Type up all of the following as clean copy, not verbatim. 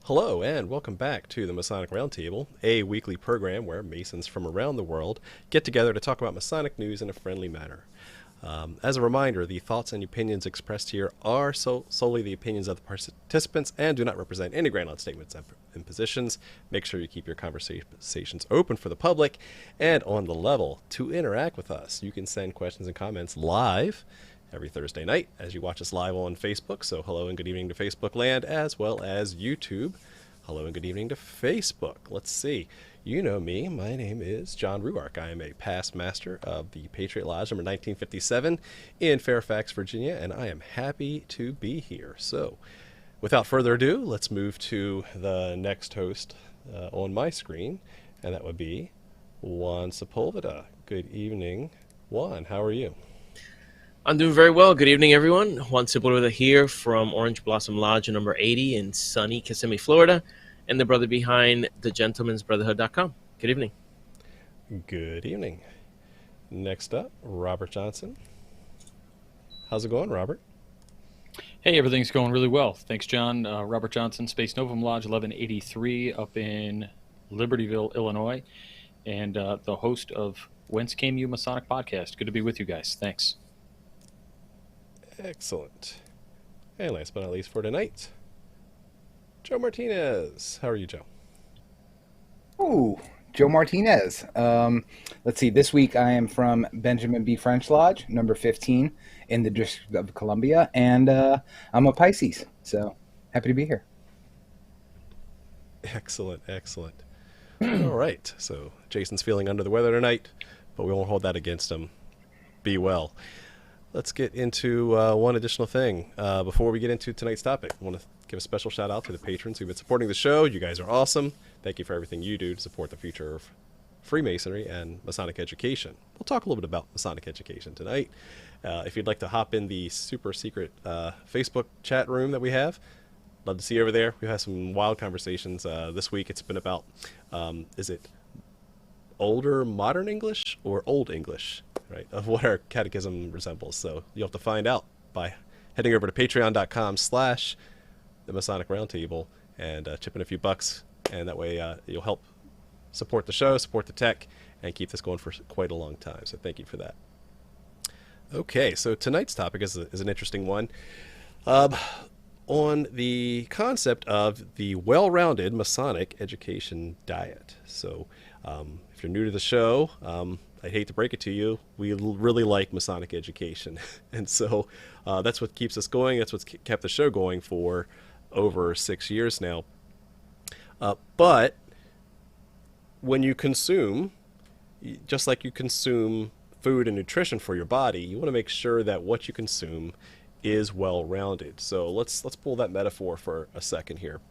Hello, and welcome back to the Masonic Roundtable, a weekly program where Masons from around the world get together to talk about Masonic news in a friendly manner. As a reminder, the thoughts and opinions expressed here are solely the opinions of the participants and do not represent any grounded statements and positions. Make sure you keep your conversations open for the public and on the level. To interact with us, you can send questions and comments live every Thursday night as you watch us live on Facebook. So hello and good evening to Facebook land, as well as YouTube. Hello and good evening to Facebook. Let's see. You know me. My name is John Ruark. I am a past master of the Patriot Lodge number 1957 in Fairfax, Virginia, and I am happy to be here. So without further ado, let's move to the next host on my screen, and that would be Juan Sepulveda. Good evening, Juan. How are you? I'm doing very well. Good evening, everyone. Juan Sepulveda here from Orange Blossom Lodge number 80 in sunny Kissimmee, Florida, and the brother behind thegentleman'sbrotherhood.com. Good evening. Good evening. Next up, Robert Johnson. How's it going, Robert? Hey, everything's going really well. Thanks, John. Robert Johnson, Space Novum Lodge 1183 up in Libertyville, Illinois, and the host of Whence Came You Masonic Podcast. Good to be with you guys. Thanks. Excellent. And last but not least for tonight, Joe Martinez. How are you, Joe? Ooh, Joe Martinez. Let's see. This week I am from Benjamin B. French Lodge, number 15 in the District of Columbia, and I'm a Pisces, so happy to be here. Excellent, excellent. All right. So Jason's feeling under the weather tonight, but we won't hold that against him. Be well. Let's get into one additional thing. Before we get into tonight's topic, I want to give a special shout out to the patrons who've been supporting the show. You guys are awesome. Thank you for everything you do to support the future of Freemasonry and Masonic education. We'll talk a little bit about Masonic education tonight. If you'd like to hop in the super secret Facebook chat room that we have, love to see you over there. We've had some wild conversations. This week it's been about, is it older modern English or old English? Right, of what our catechism resembles. So you'll have to find out by heading over to patreon.com/the Masonic Roundtable and chip in a few bucks, and that way you'll help support the show, support the tech, and keep this going for quite a long time. So thank you for that. Okay, so tonight's topic is an interesting one on the concept of the well-rounded Masonic education diet. So if you're new to the show, I hate to break it to you, we really like Masonic education. And so that's what keeps us going. That's what's kept the show going for over 6 years now. But when you consume, just like you consume food and nutrition for your body, you want to make sure that what you consume is well-rounded. So let's pull that metaphor for a second here.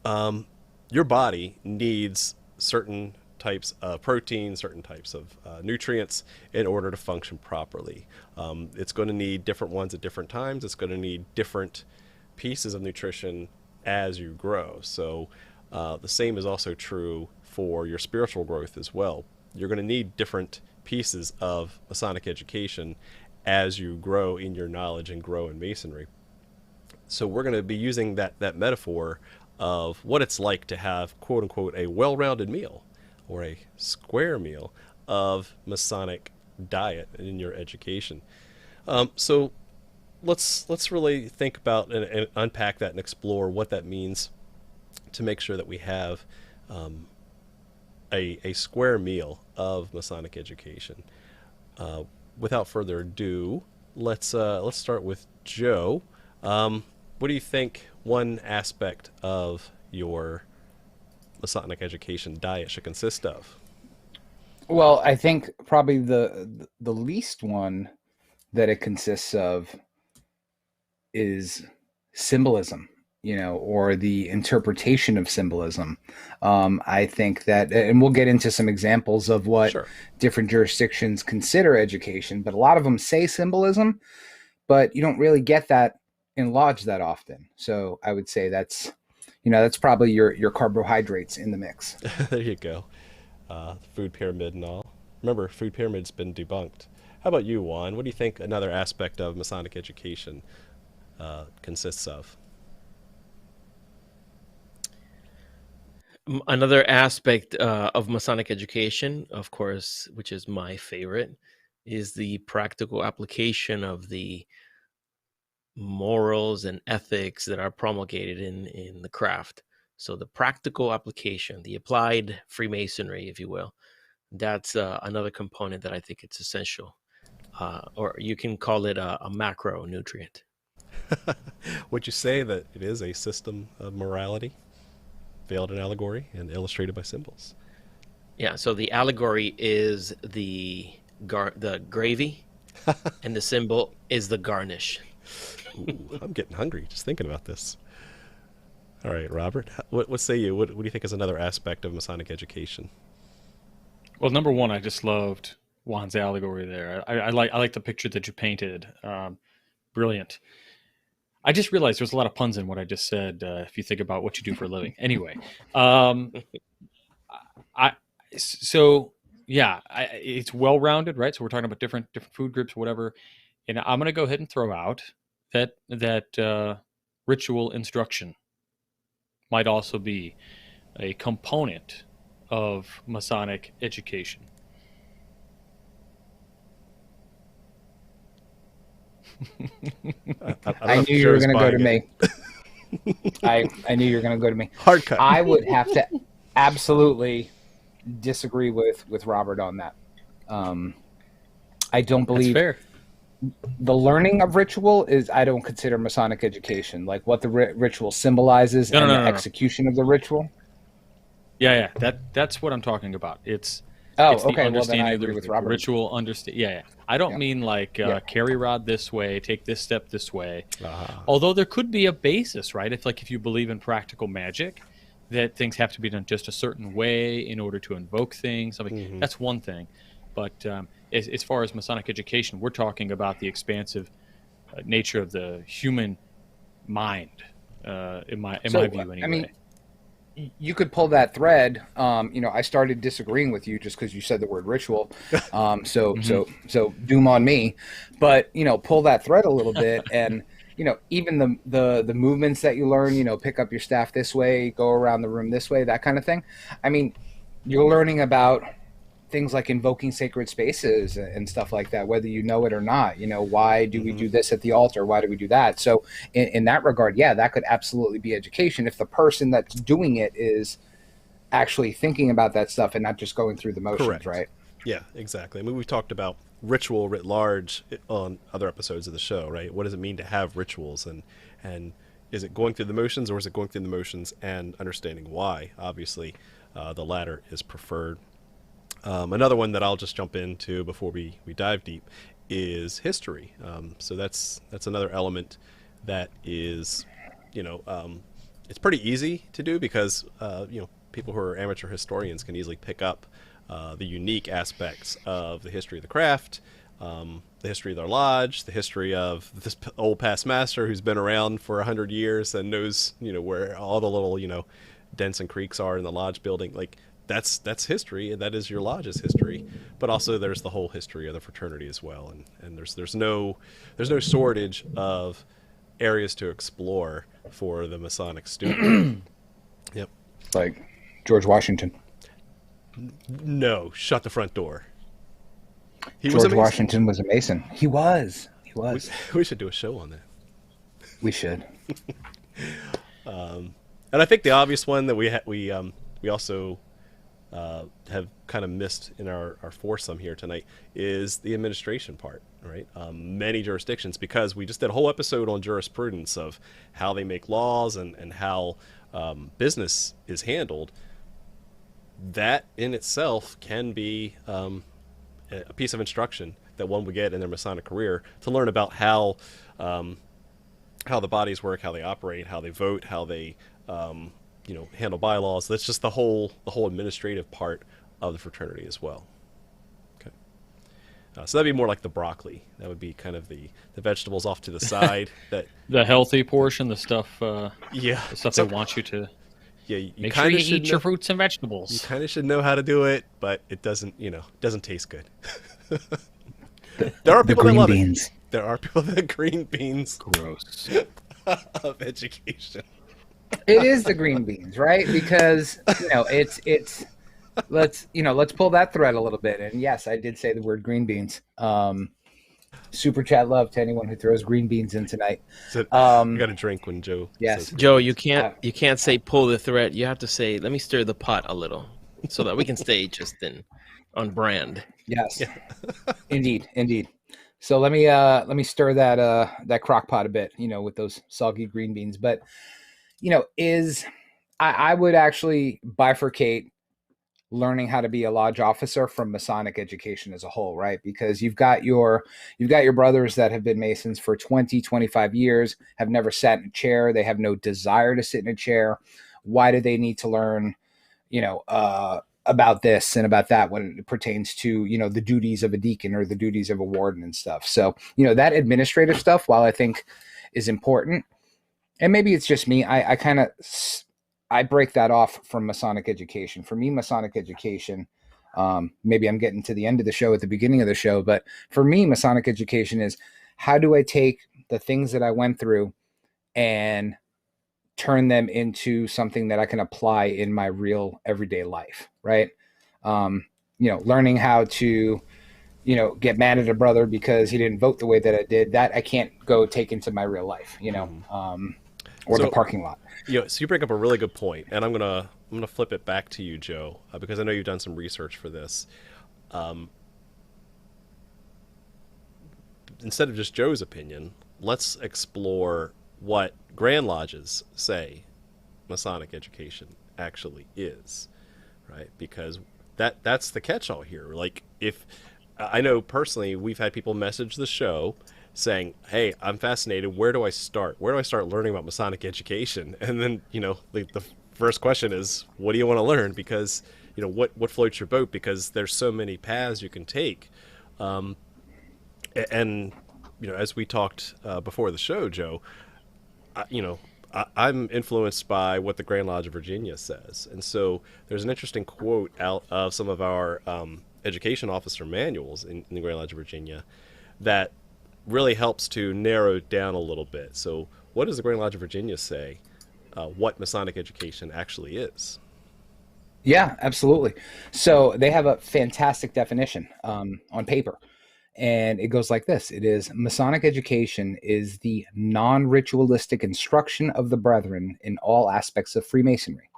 Your body needs certain types of protein, certain types of nutrients in order to function properly. It's going to need different ones at different times. It's going to need different pieces of nutrition as you grow. So the same is also true for your spiritual growth as well. You're going to need different pieces of Masonic education as you grow in your knowledge and grow in Masonry. So we're going to be using that metaphor of what it's like to have, quote unquote, a well-rounded meal or a square meal of Masonic diet in your education. So let's really think about and unpack that and explore what that means to make sure that we have a square meal of Masonic education. Without further ado, let's start with Joe. What do you think one aspect of your Masonic education diet should consist of? Well, I think probably the least one that it consists of is symbolism, or the interpretation of symbolism. I think that, and we'll get into some examples of what Sure. different jurisdictions consider education, but a lot of them say symbolism, but you don't really get that in lodge that often. So I would say that's probably your carbohydrates in the mix. There you go. Food pyramid and all. Remember, food pyramid's been debunked. How about you, Juan? What do you think another aspect of Masonic education consists of? Another aspect of Masonic education, of course, which is my favorite, is the practical application of the morals and ethics that are promulgated in the craft. So the practical application, the applied Freemasonry, if you will, that's another component that I think it's essential. Or you can call it a macronutrient. Would you say that it is a system of morality, veiled in allegory and illustrated by symbols? Yeah. So the allegory is the gravy, and the symbol is the garnish. Ooh, I'm getting hungry just thinking about this. All right, Robert, what say you? What do you think is another aspect of Masonic education? Well, number one, I just loved Juan's allegory there. I like the picture that you painted. Brilliant. I just realized there's a lot of puns in what I just said. If you think about what you do for a living, anyway. I so yeah, it's well rounded, right? So we're talking about different food groups, whatever. And I'm going to go ahead and throw out that ritual instruction might also be a component of Masonic education. I knew you were going to go to me. I knew you were going to go to me. Hard cut. I would have to absolutely disagree with Robert on that. I don't believe That's fair. the learning of ritual is, I don't consider Masonic education, like what the ritual symbolizes and the execution of the ritual. Yeah. That's what I'm talking about. It's Oh, it's the okay. Well, then understanding I of the agree with Robert. ritual. Yeah. I don't mean like carry rod this way, take this step this way. Although there could be a basis, right? If you believe in practical magic, that things have to be done just a certain way in order to invoke things. I mean, that's one thing. But as far as Masonic education, we're talking about the expansive nature of the human mind, in my view, anyway. I mean, you could pull that thread. I started disagreeing with you just because you said the word ritual. So doom on me. But pull that thread a little bit, and even the movements that you learn. Pick up your staff this way, go around the room this way, that kind of thing. I mean, you're learning about things like invoking sacred spaces and stuff like that, whether you know it or not. Why do we do this at the altar? Why do we do that? So in that regard, yeah, that could absolutely be education if the person that's doing it is actually thinking about that stuff and not just going through the motions. Correct. Right? Yeah, exactly. I mean, we've talked about ritual writ large on other episodes of the show, right? What does it mean to have rituals, and is it going through the motions, or is it going through the motions and understanding why? Obviously, the latter is preferred. Another one that I'll just jump into before we dive deep is history. So that's another element that is, it's pretty easy to do because, people who are amateur historians can easily pick up the unique aspects of the history of the craft, the history of their lodge, the history of this old past master who's been around for 100 years and knows, where all the little, dents and creeks are in the lodge building. Like, that's history, and that is your lodge's history. But also there's the whole history of the fraternity as well, and there's no shortage of areas to explore for the Masonic student. Yep. Like George Washington. No, shut the front door. George Washington was a Mason. He was. We should do a show on that. We should. And I think the obvious one that we also have kind of missed in our foursome here tonight is the administration part, right? Many jurisdictions, because we just did a whole episode on jurisprudence of how they make laws and how business is handled. That in itself can be a piece of instruction that one would get in their Masonic career to learn about how the bodies work, how they operate, how they vote, how they handle bylaws. That's just the whole administrative part of the fraternity as well. Okay. So that'd be more like the broccoli. That would be kind of the vegetables off to the side. That the healthy portion, the stuff. The stuff they want you to. Yeah, you make sure you eat your fruits and vegetables. You kind of should know how to do it, but it doesn't taste good. There are people that love beans. It. There are people that green beans. Gross. Of education. It is the green beans, right? Because it's let's pull that thread a little bit. And yes, I did say the word green beans. Super chat love to anyone who throws green beans in tonight. So I Um, got a drink when Joe yes. says green Joe, beans. you can't say pull the thread. You have to say let me stir the pot a little, so that we can stay just on brand. Yes. Indeed. So let me stir that crock pot a bit, with those soggy green beans. But is I would actually bifurcate learning how to be a lodge officer from Masonic education as a whole, right? Because you've got your brothers that have been Masons for 20, 25 years, have never sat in a chair. They have no desire to sit in a chair. Why do they need to learn, about this and about that when it pertains to, the duties of a deacon or the duties of a warden and stuff? So, that administrative stuff, while I think is important, and maybe it's just me, I kind of I break that off from Masonic education. For me, Masonic education, maybe I'm getting to the end of the show at the beginning of the show, but for me, Masonic education is how do I take the things that I went through and turn them into something that I can apply in my real everyday life, right? Learning how to, get mad at a brother because he didn't vote the way that I did, that I can't go take into my real life, or the parking lot. So you bring up a really good point, and I'm gonna flip it back to you, Joe, because I know you've done some research for this. Instead of just Joe's opinion, let's explore what Grand Lodges say Masonic education actually is, right? Because that's the catch-all here. Like, if I know personally, we've had people message the show saying, "Hey, I'm fascinated. Where do I start? Where do I start learning about Masonic education?" And then, the first question is, "What do you want to learn?" Because, what floats your boat? Because there's so many paths you can take. And, as we talked before the show, Joe, I'm influenced by what the Grand Lodge of Virginia says. And so there's an interesting quote out of some of our education officer manuals in the Grand Lodge of Virginia that really helps to narrow it down a little bit. So what does the Grand Lodge of Virginia say what Masonic education actually is? Yeah, absolutely. So they have a fantastic definition on paper. And it goes like this. It is Masonic education is the non-ritualistic instruction of the brethren in all aspects of Freemasonry,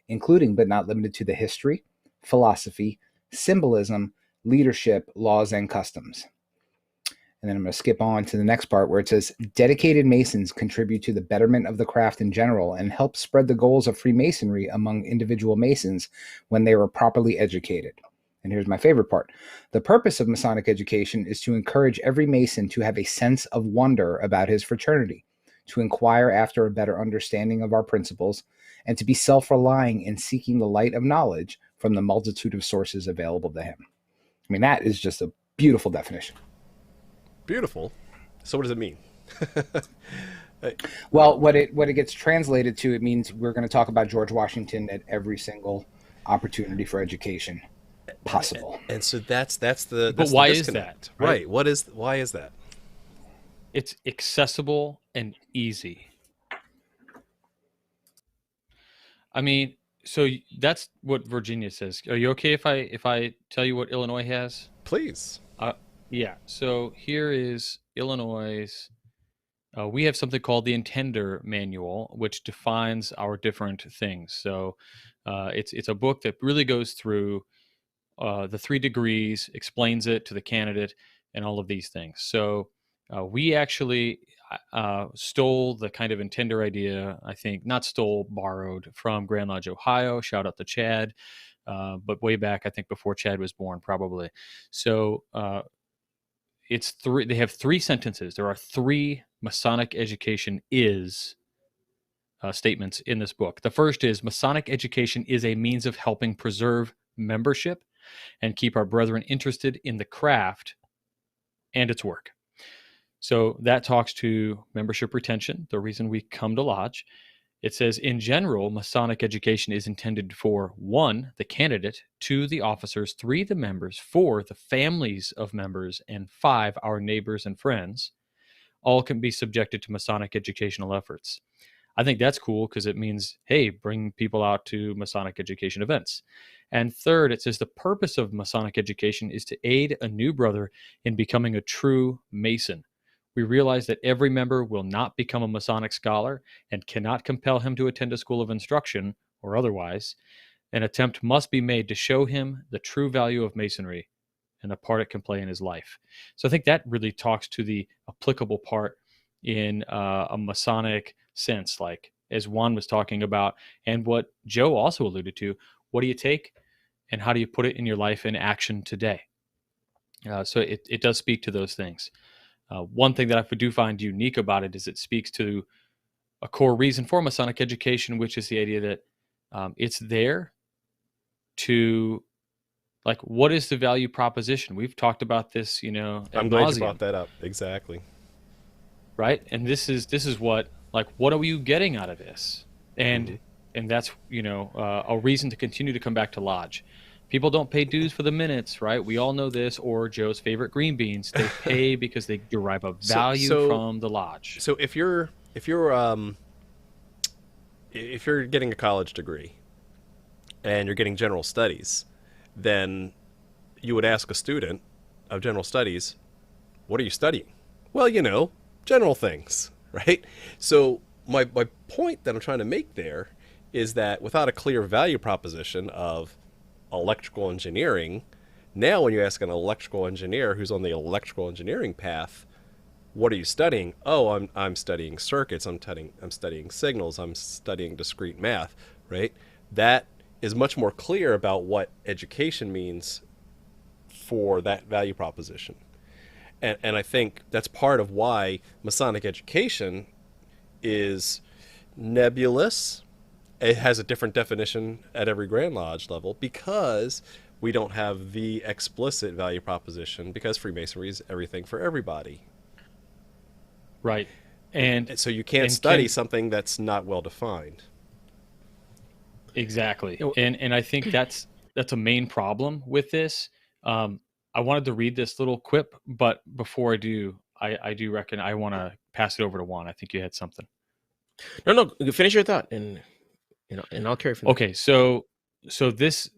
including but not limited to the history, philosophy, symbolism, leadership, laws, and customs. And then I'm going to skip on to the next part where it says, dedicated Masons contribute to the betterment of the craft in general and help spread the goals of Freemasonry among individual Masons when they are properly educated. And here's my favorite part. The purpose of Masonic education is to encourage every Mason to have a sense of wonder about his fraternity, to inquire after a better understanding of our principles, and to be self-relying in seeking the light of knowledge from the multitude of sources available to him. I mean, that is just a beautiful definition. Beautiful. So what does it mean? Well, what it gets translated to, it means we're going to talk about George Washington at every single opportunity for education possible. And so that's the But why the is disconnect. that? Right. Why is that? It's accessible and easy. I mean, so that's what Virginia says. Are you okay if I tell you what Illinois has? Please. Yeah. So here is Illinois'. We have something called the Intender Manual, which defines our different things. So it's a book that really goes through the 3 degrees, explains it to the candidate, and all of these things. So we actually stole the kind of intender idea, I think, not stole, borrowed from Grand Lodge, Ohio. Shout out to Chad. But way back, I think before Chad was born, probably. So it's 3. They have 3 sentences. There are 3 Masonic education is statements in this book. The first is Masonic education is a means of helping preserve membership and keep our brethren interested in the craft and its work. So that talks to membership retention, the reason we come to Lodge. It says, in general, Masonic education is intended for 1, the candidate, 2, the officers, 3, the members, 4, the families of members, and 5, our neighbors and friends. All can be subjected to Masonic educational efforts. I think that's cool because it means, hey, bring people out to Masonic education events. And third, it says the purpose of Masonic education is to aid a new brother in becoming a true Mason. We realize that every member will not become a Masonic scholar and cannot compel him to attend a school of instruction or otherwise. An attempt must be made to show him the true value of Masonry and the part it can play in his life. So I think that really talks to the applicable part in a Masonic sense, like as Juan was talking about, and what Joe also alluded to. What do you take and how do you put it in your life in action today? So it does speak to those things. One thing that I do find unique about it is it speaks to a core reason for Masonic education, which is the idea that it's there to, like, what is the value proposition? We've talked about this, I'm glad you brought that up. Exactly. Right? And this is what, like, what are you getting out of this? And that's, a reason to continue to come back to Lodge. People don't pay dues for the minutes, right? We all know this. Or Joe's favorite green beans. They pay because they derive a value from the Lodge. So if you're getting a college degree and you're getting general studies, then you would ask a student of general studies, what are you studying? Well, general things, right? So my point that I'm trying to make there is that without a clear value proposition of electrical engineering, now when you ask an electrical engineer who's on the electrical engineering path, what are you studying? Oh, I'm studying circuits, I'm studying signals, I'm studying discrete math, right? That is much more clear about what education means for that value proposition. And I think that's part of why Masonic education is nebulous. It has a different definition at every Grand Lodge level because we don't have the explicit value proposition, because Freemasonry is everything for everybody. Right. And so you can't study something that's not well defined. Exactly. And I think that's a main problem with this. I wanted to read this little quip, but before I do, I do reckon I want to pass it over to Juan. I think you had something. No, finish your thought, and I'll carry from there. Okay, so this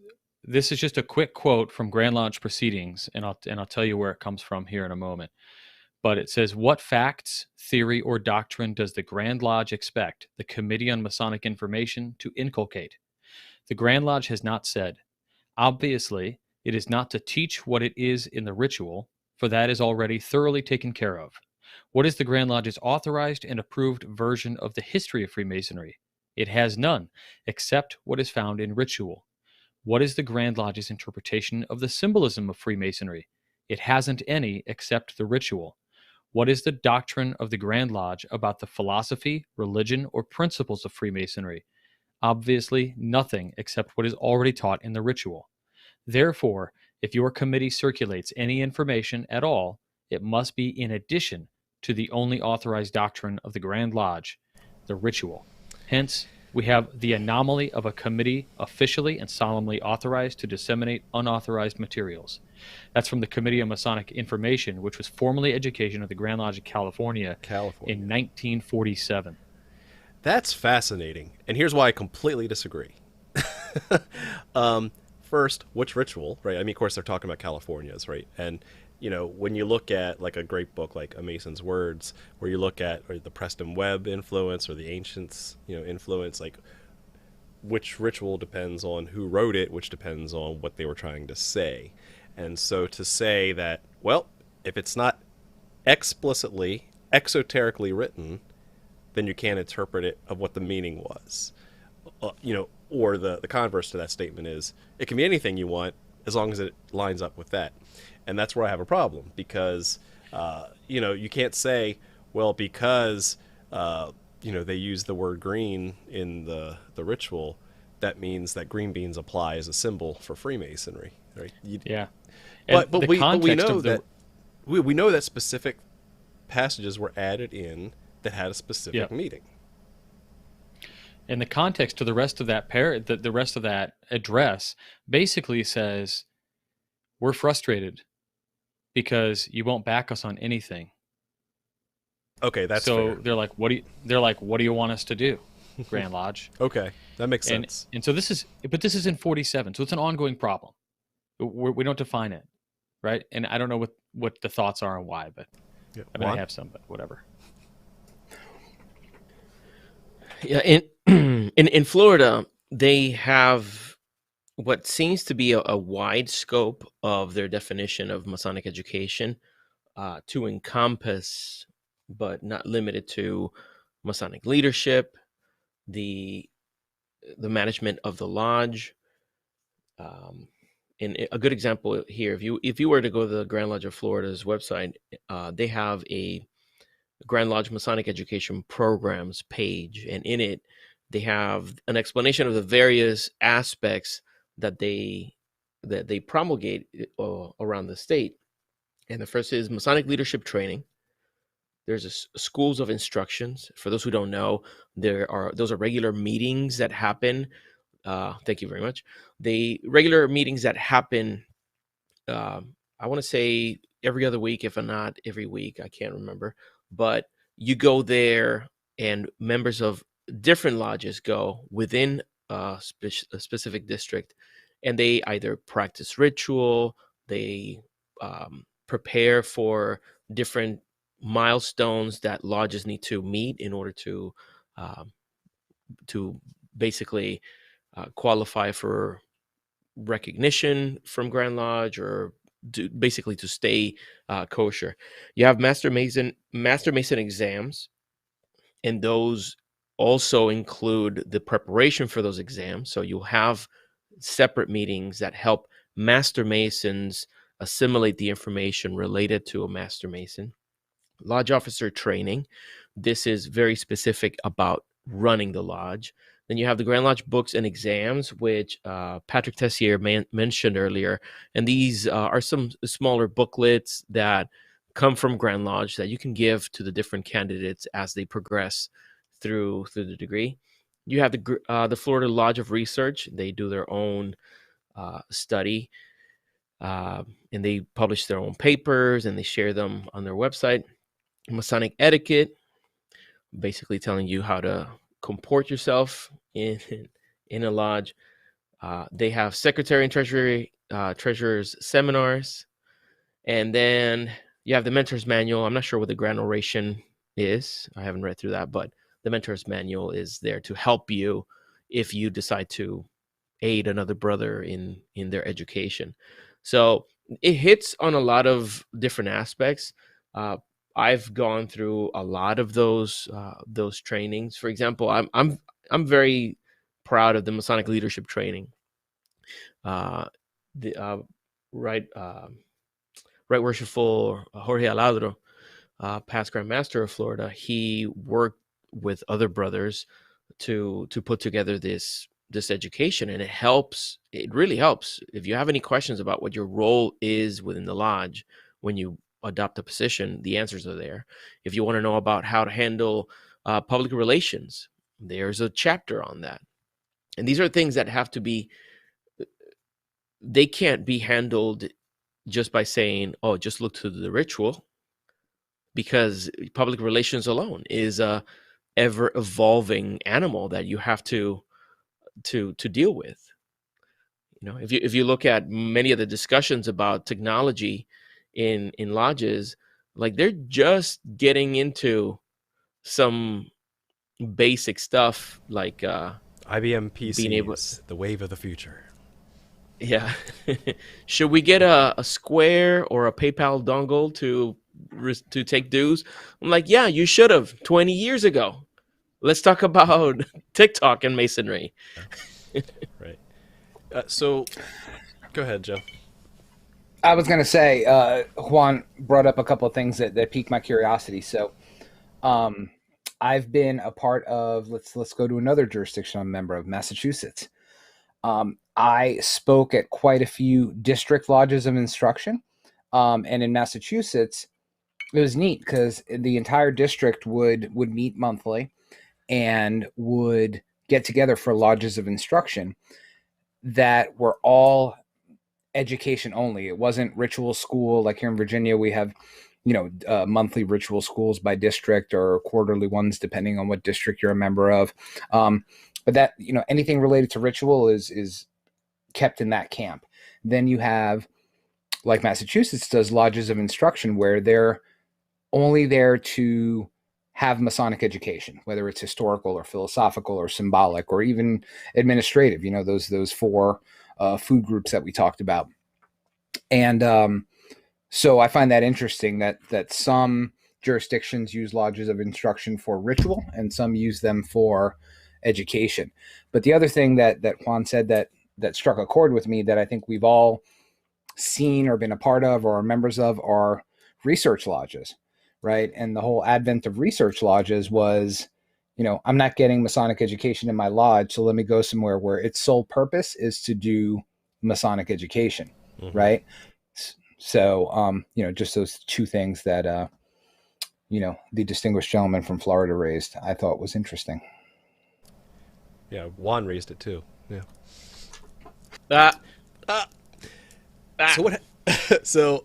is just a quick quote from Grand Lodge proceedings, and I'll tell you where it comes from here in a moment. But it says, "What facts, theory, or doctrine does the Grand Lodge expect the Committee on Masonic Information to inculcate? The Grand Lodge has not said. Obviously, it is not to teach what it is in the ritual, for that is already thoroughly taken care of. What is the Grand Lodge's authorized and approved version of the history of Freemasonry? It has none, except what is found in ritual. What is the Grand Lodge's interpretation of the symbolism of Freemasonry? It hasn't any except the ritual. What is the doctrine of the Grand Lodge about the philosophy, religion, or principles of Freemasonry? Obviously, nothing except what is already taught in the ritual. Therefore, if your committee circulates any information at all, it must be in addition to the only authorized doctrine of the Grand Lodge, the ritual. Hence, we have the anomaly of a committee officially and solemnly authorized to disseminate unauthorized materials." That's from the Committee on Masonic Information, which was formerly education of the Grand Lodge of California in 1947. That's fascinating. And here's why I completely disagree. First, which ritual, right? I mean, of course, they're talking about California's, right? And, when you look at like a great book like A Mason's Words, where you look at the Preston Webb influence or the Ancients, influence, like which ritual depends on who wrote it, which depends on what they were trying to say. And so to say that, well, if it's not explicitly, exoterically written, then you can't interpret it of what the meaning was. Or the converse to that statement is, it can be anything you want as long as it lines up with that. And that's where I have a problem, because, you can't say, well, because, they use the word green in the ritual, that means that green beans apply as a symbol for Freemasonry, right? Yeah. But we know that we know that specific passages were added in that had a specific meaning. And the context to the rest of that the rest of that address basically says, we're frustrated because you won't back us on anything. Okay, that's So fair. they're like, what do you want us to do, Grand Lodge? Okay, that makes And sense. and so this is in 47, so it's an ongoing problem. We don't define it, right? And I don't know what the thoughts are and why, but Yeah. I mean I Juan? have some, but whatever. Yeah, in in Florida, they have what seems to be a wide scope of their definition of Masonic education, to encompass, but not limited to, Masonic leadership, the the management of the lodge. Um, and a good example here, if you were to go to the Grand Lodge of Florida's website, they have a Grand Lodge Masonic Education Programs page, and in it, they have an explanation of the various aspects that they promulgate around the state. And the first is Masonic leadership training. There's schools of instructions. For those who don't know, those are regular meetings that happen. Thank you very much. The regular meetings that happen, I want to say every other week, if not every week, I can't remember. But you go there, and members of different lodges go within a specific district, and they either practice ritual, they prepare for different milestones that lodges need to meet in order um, to basically qualify for recognition from Grand Lodge, or basically to stay kosher. You have Master Mason exams, and those also include the preparation for those exams. So you'll have separate meetings that help Master Masons assimilate the information related to a Master Mason. Lodge officer training. This is very specific about running the lodge. Then you have the Grand Lodge books and exams, which Patrick Tessier mentioned earlier. And these are some smaller booklets that come from Grand Lodge that you can give to the different candidates as they progress through the degree. You have the Florida Lodge of Research. They do their own study, and they publish their own papers, and they share them on their website. Masonic etiquette, basically telling you how to comport yourself in a lodge. They have secretary and treasurer's seminars, and then you have the mentor's manual. I'm not sure what the grand oration is. I haven't read through that, but the mentor's manual is there to help you if you decide to aid another brother in their education. So it hits on a lot of different aspects. Uh, I've gone through a lot of those trainings. For example, I'm very proud of the Masonic leadership training. Uh, the right Right Worshipful Jorge Aladro, past Grand Master of Florida, he worked with other brothers to put together this education, and it really helps. If you have any questions about what your role is within the lodge when you adopt a position, the answers are there. If you want to know about how to handle public relations, there's a chapter on that. And these are things that have to be they can't be handled just by saying, oh, just look to the ritual, because public relations alone is a ever evolving animal that you have to deal with. If you look at many of the discussions about technology in lodges, like, they're just getting into some basic stuff, like IBM being able, PCs, the wave of the future. yeah. Should we get a Square or a PayPal dongle to take dues? I'm like, yeah, you should have 20 years ago. Let's talk about TikTok and masonry. Yeah. Right. So, go ahead, Joe. I was going to say, Juan brought up a couple of things that piqued my curiosity. So, I've been a part of, let's go to another jurisdiction I'm a member of, Massachusetts. I spoke at quite a few district lodges of instruction. And in Massachusetts, it was neat because the entire district would meet monthly and would get together for lodges of instruction that were all education only. It wasn't ritual school. Like here in Virginia, we have monthly ritual schools by district or quarterly ones, depending on what district you're a member of. But that, anything related to ritual is kept in that camp. Then you have, like Massachusetts does, lodges of instruction, where they're only there to have Masonic education, whether it's historical or philosophical or symbolic or even administrative, those four food groups that we talked about. And so I find that interesting that some jurisdictions use lodges of instruction for ritual and some use them for education. But the other thing that Juan said that struck a chord with me, that I think we've all seen or been a part of or are members of, are research lodges, right? And the whole advent of research lodges was, I'm not getting Masonic education in my lodge, so let me go somewhere where its sole purpose is to do Masonic education, right? So, just those two things that, the distinguished gentleman from Florida raised, I thought was interesting. Yeah, Juan raised it too. Yeah. So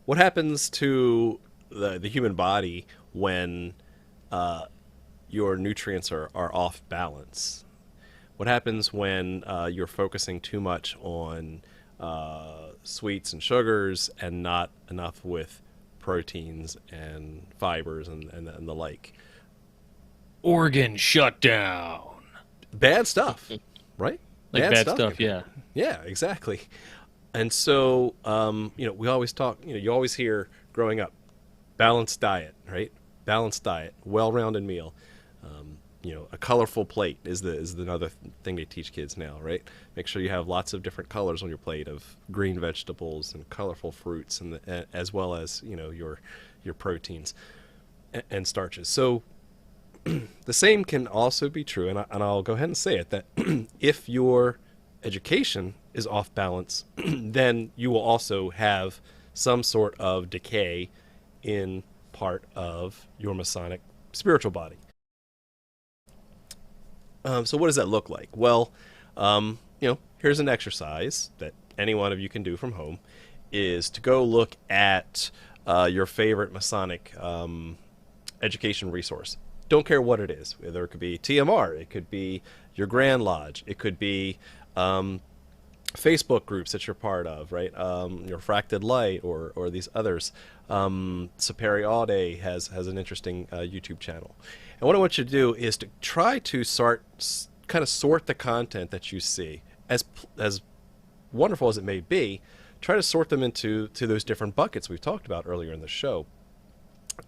what happens to the human body when your nutrients are off balance? What happens when you're focusing too much on sweets and sugars and not enough with proteins and fibers and the like? Organ shutdown. Bad stuff, right? Like bad stuff, yeah. Yeah, exactly. And so, we always talk, you always hear growing up, balanced diet, right? Balanced diet, well-rounded meal. A colorful plate is another thing they teach kids now, right? Make sure you have lots of different colors on your plate of green vegetables and colorful fruits, and as well as your proteins and starches. So the same can also be true, and I'll go ahead and say it, that if your education is off balance, then you will also have some sort of decay in part of your Masonic spiritual body. So what does that look like? Well, here's an exercise that any one of you can do from home, is to go look at your favorite Masonic education resource. Don't care what it is. Whether it could be TMR, it could be your Grand Lodge, it could be Facebook groups that you're part of, right? Your Fracted Light or these others. Saperi Aude has an interesting YouTube channel. And what I want you to do is to try to sort the content that you see, as wonderful as it may be. Try to sort them into those different buckets we've talked about earlier in the show.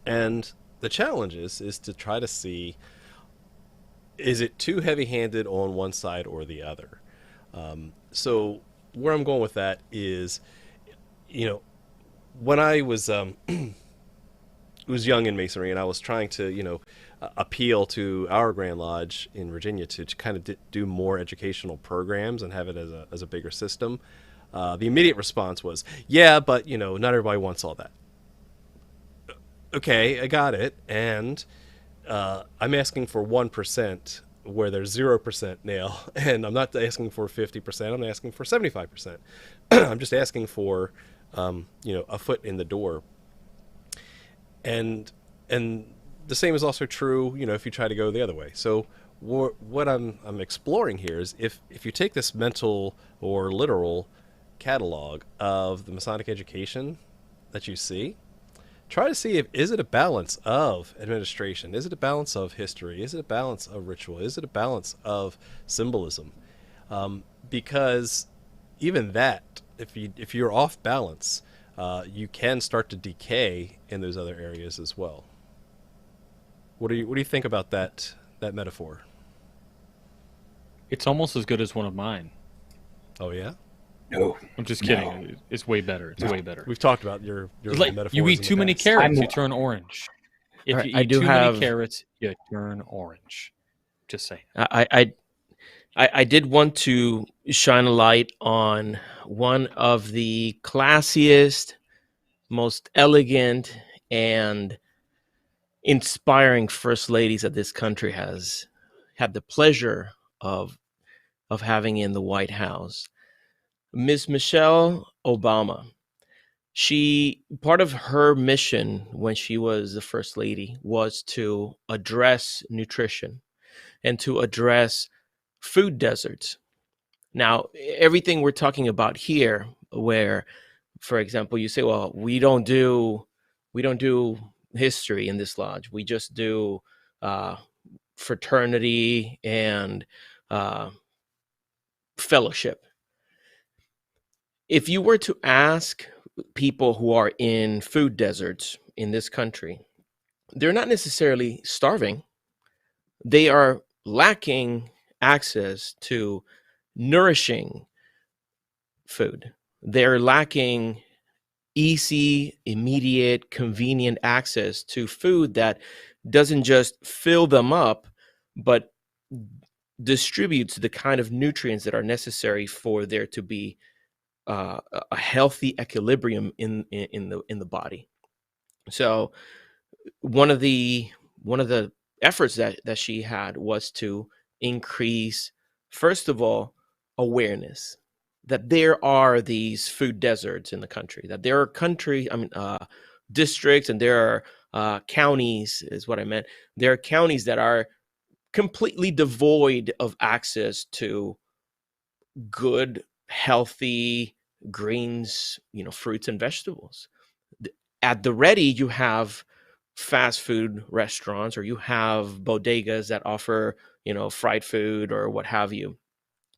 And the challenge is to try to see, is it too heavy-handed on one side or the other? So where I'm going with that is, when I was young in Masonry and I was trying to, appeal to our Grand Lodge in Virginia to kind of do more educational programs and have it as a bigger system, the immediate response was, yeah, but, not everybody wants all that. Okay, I got it. And I'm asking for 1% where there's 0% nail, and I'm not asking for 50%. I'm asking for 75%. I'm just asking for, a foot in the door. And the same is also true, if you try to go the other way. So what I'm exploring here is if you take this mental or literal catalog of the Masonic education that you see, try to see is it a balance of administration? Is it a balance of history? Is it a balance of ritual? Is it a balance of symbolism? Because even that, if you're off balance, you can start to decay in those other areas as well. What do you think about that metaphor? It's almost as good as one of mine. Oh yeah? No, I'm just kidding. No. It's way better. It's way better. We've talked about your metaphors. You eat too many carrots, you turn orange. If Right, you I eat do too have- many carrots, you turn orange. Just saying. I did want to shine a light on one of the classiest, most elegant, and inspiring first ladies that this country has had the pleasure of having in the White House, Miss Michelle Obama. part of her mission when she was the first lady was to address nutrition and to address food deserts. Now, everything we're talking about here, where, for example, you say, well, we don't do history in this lodge. We just do fraternity and fellowship. If you were to ask people who are in food deserts in this country, they're not necessarily starving. They are lacking access to nourishing food. They're lacking easy, immediate, convenient access to food that doesn't just fill them up, but distributes the kind of nutrients that are necessary for there to be a healthy equilibrium in the body. So one of the efforts that she had was to increase, first of all, awareness that there are these food deserts in the country, that there are districts, and there are counties is what I meant. There are counties that are completely devoid of access to good, healthy greens, fruits and vegetables. At the ready, you have fast food restaurants, or you have bodegas that offer, fried food or what have you.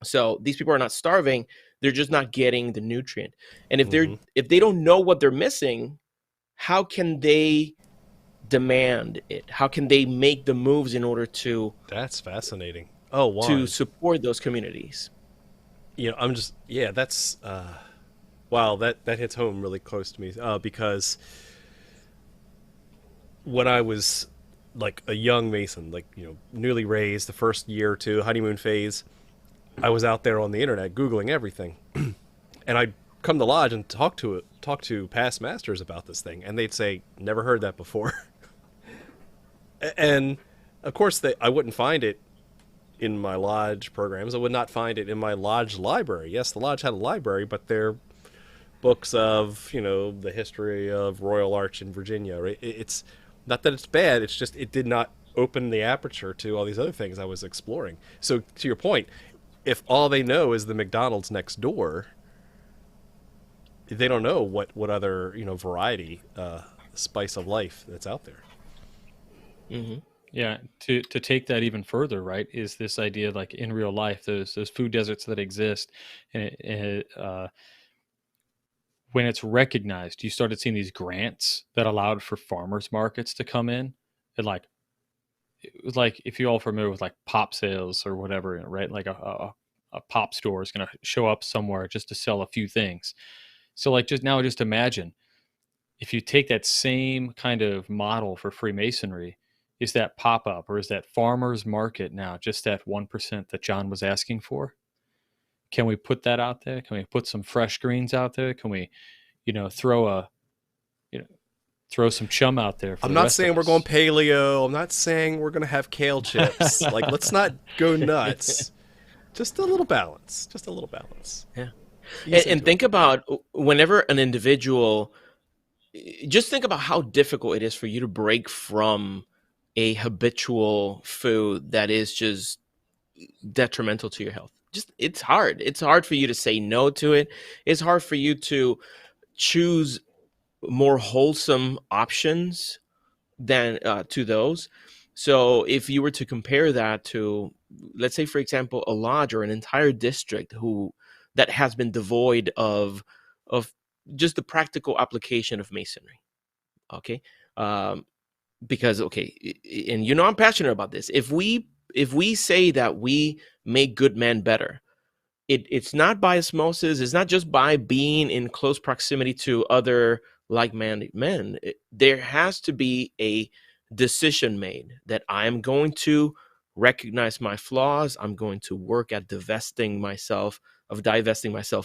So these people are not starving, they're just not getting the nutrient. And if they don't know what they're missing, how can they demand it? How can they make the moves in order to That's fascinating. Oh, Juan. to support those communities? That's wow, that hits home really close to me, because when I was like a young Mason, like, newly raised, the first year or two, honeymoon phase, I was out there on the internet Googling everything. And I'd come to lodge and talk to past masters about this thing, and they'd say, never heard that before. And of course I wouldn't find it in my lodge programs. I would not find it in my lodge library. Yes, the lodge had a library, but they're books of, the history of Royal Arch in Virginia. Right? It's not that it's bad, it's just it did not open the aperture to all these other things I was exploring. So to your point, if all they know is the McDonald's next door, they don't know what other, variety, spice of life that's out there. Mm-hmm. Yeah, to take that even further, right, is this idea, like in real life, those food deserts that exist, and when it's recognized, you started seeing these grants that allowed for farmers markets to come in, and like it was like, if you're all familiar with like pop sales or whatever, right? Like a pop store is going to show up somewhere just to sell a few things. So like just imagine if you take that same kind of model for Freemasonry. Is that pop-up, or is that farmer's market now just that 1% that John was asking for? Can we put that out there? Can we put some fresh greens out there? Can we, throw some chum out there for I'm the not rest saying of we're us? going paleo. I'm not saying we're going to have kale chips. Like, let's not go nuts. Just a little balance. Just a little balance. Yeah. Ease And into think about whenever an individual, just think about how difficult it is for you to break from a habitual food that is just detrimental to your health. Just, it's hard. It's hard for you to say no to it. It's hard for you to choose more wholesome options than to those. So if you were to compare that to, let's say, for example, a lodge or an entire district that has been devoid of just the practical application of masonry, okay, because and I'm passionate about this. If we say that we make good men better, it's not by osmosis. It's not just by being in close proximity to other like-minded men. There has to be a decision made that I am going to recognize my flaws. I'm going to work at divesting myself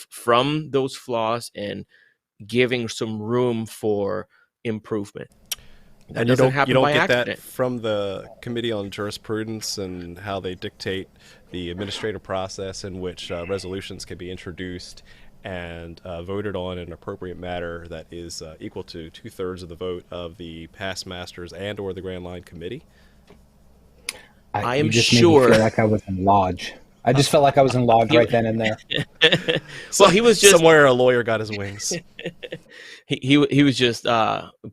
from those flaws and giving some room for improvement. That And doesn't you happen don't by get accident. that from the Committee on Jurisprudence and how they dictate the administrative process in which resolutions can be introduced and voted on in an appropriate manner that is equal to 2/3 of the vote of the past masters and or the Grand Line Committee. I You am just made me sure. feel like I was in lodge. I just felt like I was in lodge right then and there. Well, he was just somewhere a lawyer got his wings. he was just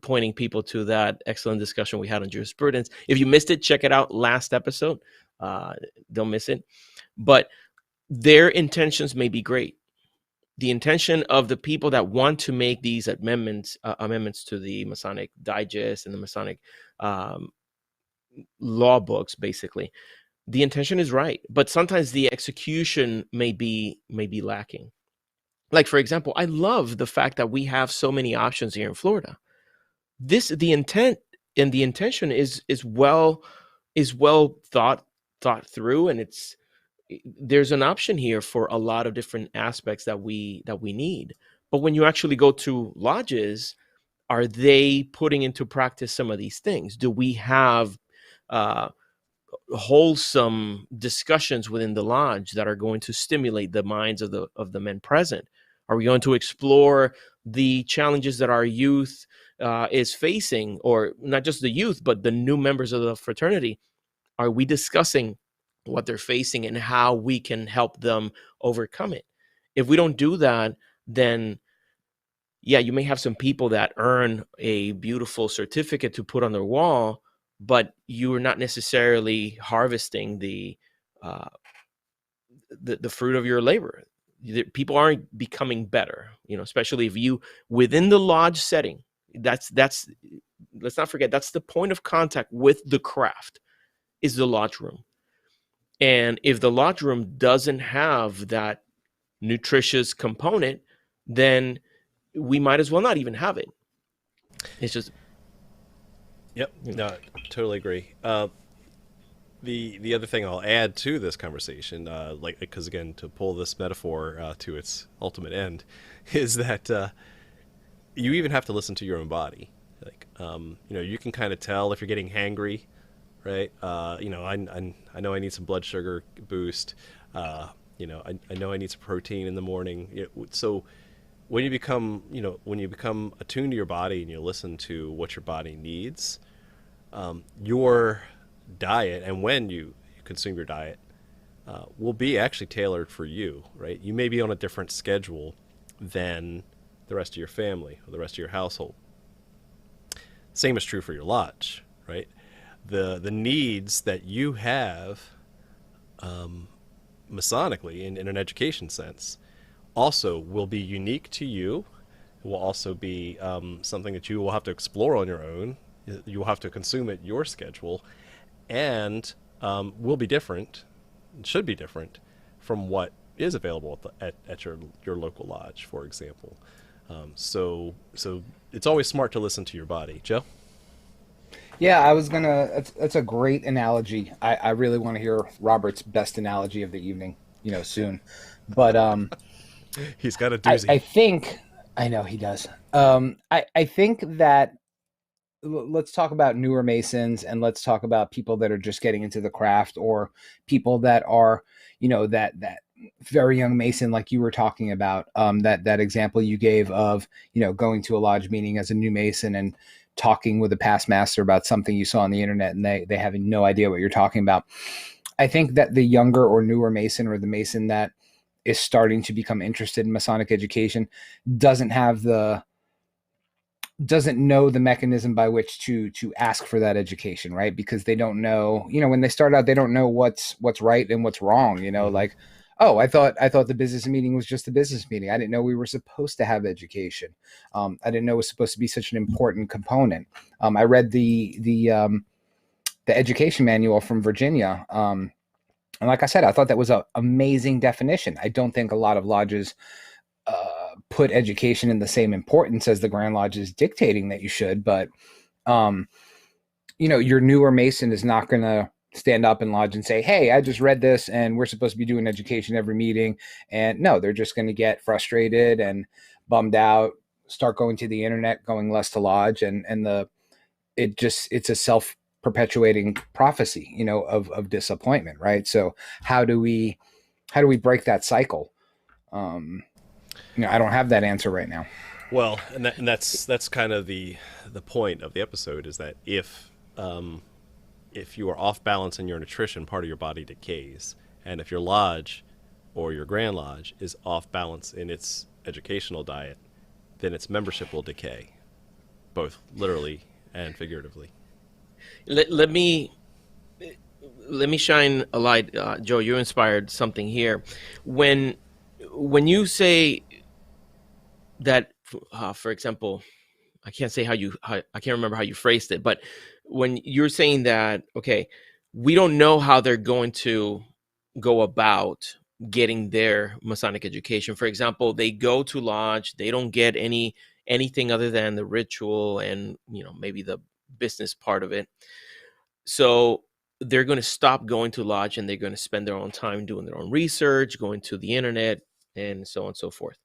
pointing people to that excellent discussion we had on jurisprudence. If you missed it, check it out. Last episode, don't miss it. But their intentions may be great. The intention of the people that want to make these amendments to the Masonic Digest and the Masonic law books, basically, the intention is right, but sometimes the execution may be lacking. Like, for example, I love the fact that we have so many options here in Florida. The intent and the intention is well thought through, and there's an option here for a lot of different aspects that we need. But when you actually go to lodges, are they putting into practice some of these things? Do we have wholesome discussions within the lodge that are going to stimulate the minds of the men present? Are we going to explore the challenges that our youth is facing, or not just the youth, but the new members of the fraternity? Are we discussing what they're facing and how we can help them overcome it? If we don't do that, then yeah, you may have some people that earn a beautiful certificate to put on their wall, but you are not necessarily harvesting the fruit of your labor. People aren't becoming better, especially if you within the lodge setting. That's let's not forget, that's the point of contact with the craft, is the lodge room. And if the lodge room doesn't have that nutritious component, then we might as well not even have it. It's just. Yep. No, totally agree. The other thing I'll add to this conversation, because again, to pull this metaphor to its ultimate end, is that you even have to listen to your own body. Like, you can kind of tell if you're getting hangry, right? I know I need some blood sugar boost. I know I need some protein in the morning. So when you become attuned to your body and you listen to what your body needs, your diet, and when you consume your diet, will be actually tailored for you, right? You may be on a different schedule than the rest of your family or the rest of your household. Same is true for your lodge, right? The needs that you have Masonically in an education sense also will be unique to you. It will also be something that you will have to explore on your own. You will have to consume at your schedule, and will be different, should be different from what is available at your local lodge, for example. So it's always smart to listen to your body. Joe? Yeah, that's a great analogy. I really want to hear Robert's best analogy of the evening, soon. But He's got a doozy. I think, I know he does. I think that let's talk about newer Masons, and let's talk about people that are just getting into the craft, or people that are, that very young Mason, like you were talking about, that example you gave of, going to a lodge meeting as a new Mason and talking with a past master about something you saw on the internet, and they have no idea what you're talking about. I think that the younger or newer Mason, or the Mason that is starting to become interested in Masonic education, doesn't know the mechanism by which to ask for that education, right? Because they don't know, when they start out, they don't know what's right and what's wrong, Mm-hmm. like, oh, I thought the business meeting was just a business meeting. I didn't know we were supposed to have education. I didn't know it was supposed to be such an important component. I read the education manual from Virginia. And like I said, I thought that was an amazing definition. I don't think a lot of lodges put education in the same importance as the Grand Lodge is dictating that you should. But, your newer Mason is not going to stand up in lodge and say, hey, I just read this and we're supposed to be doing education every meeting. And no, they're just going to get frustrated and bummed out, start going to the internet, going less to lodge. And it's a self-perpetuating prophecy, of disappointment. Right. So how do we break that cycle? I don't have that answer right now. Well, and that's kind of the point of the episode, is that if you are off balance in your nutrition, part of your body decays, and if your lodge or your Grand Lodge is off balance in its educational diet, then its membership will decay, both literally and figuratively. Let me shine a light, Joe. You inspired something here. When you say that, for example, I can't say I can't remember how you phrased it, but when you're saying that, okay, we don't know how they're going to go about getting their Masonic education. For example, they go to lodge, they don't get anything other than the ritual and maybe the business part of it. So they're going to stop going to lodge and they're going to spend their own time doing their own research, going to the internet, and so on and so forth.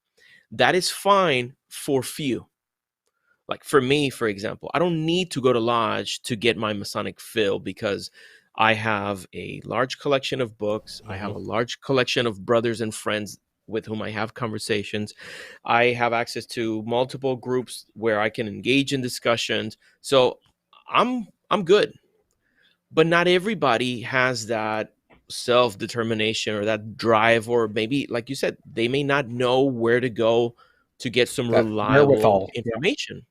That is fine for few. Like for me, for example, I don't need to go to lodge to get my Masonic fill, because I have a large collection of books. I have a large collection of brothers and friends with whom I have conversations. I have access to multiple groups where I can engage in discussions. So I'm good. But not everybody has that self-determination or that drive, or maybe, like you said, they may not know where to go to get some That reliable wherewithal. information.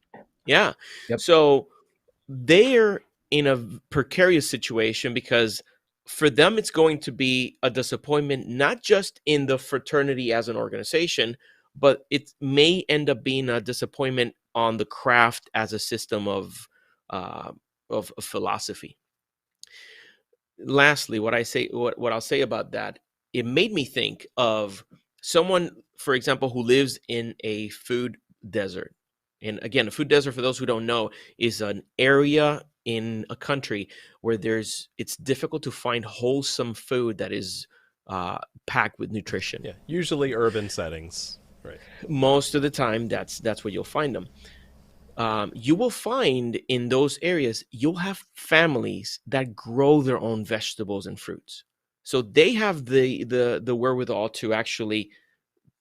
Yeah. Yep. So they're in a precarious situation, because for them, it's going to be a disappointment, not just in the fraternity as an organization, but it may end up being a disappointment on the craft as a system of philosophy. Lastly, what I'll say about that, it made me think of someone, for example, who lives in a food desert. And again, a food desert, for those who don't know, is an area in a country where it's difficult to find wholesome food that is packed with nutrition. Yeah, usually urban settings, right? Most of the time, that's where you'll find them. You will find in those areas, you'll have families that grow their own vegetables and fruits. So they have the wherewithal to actually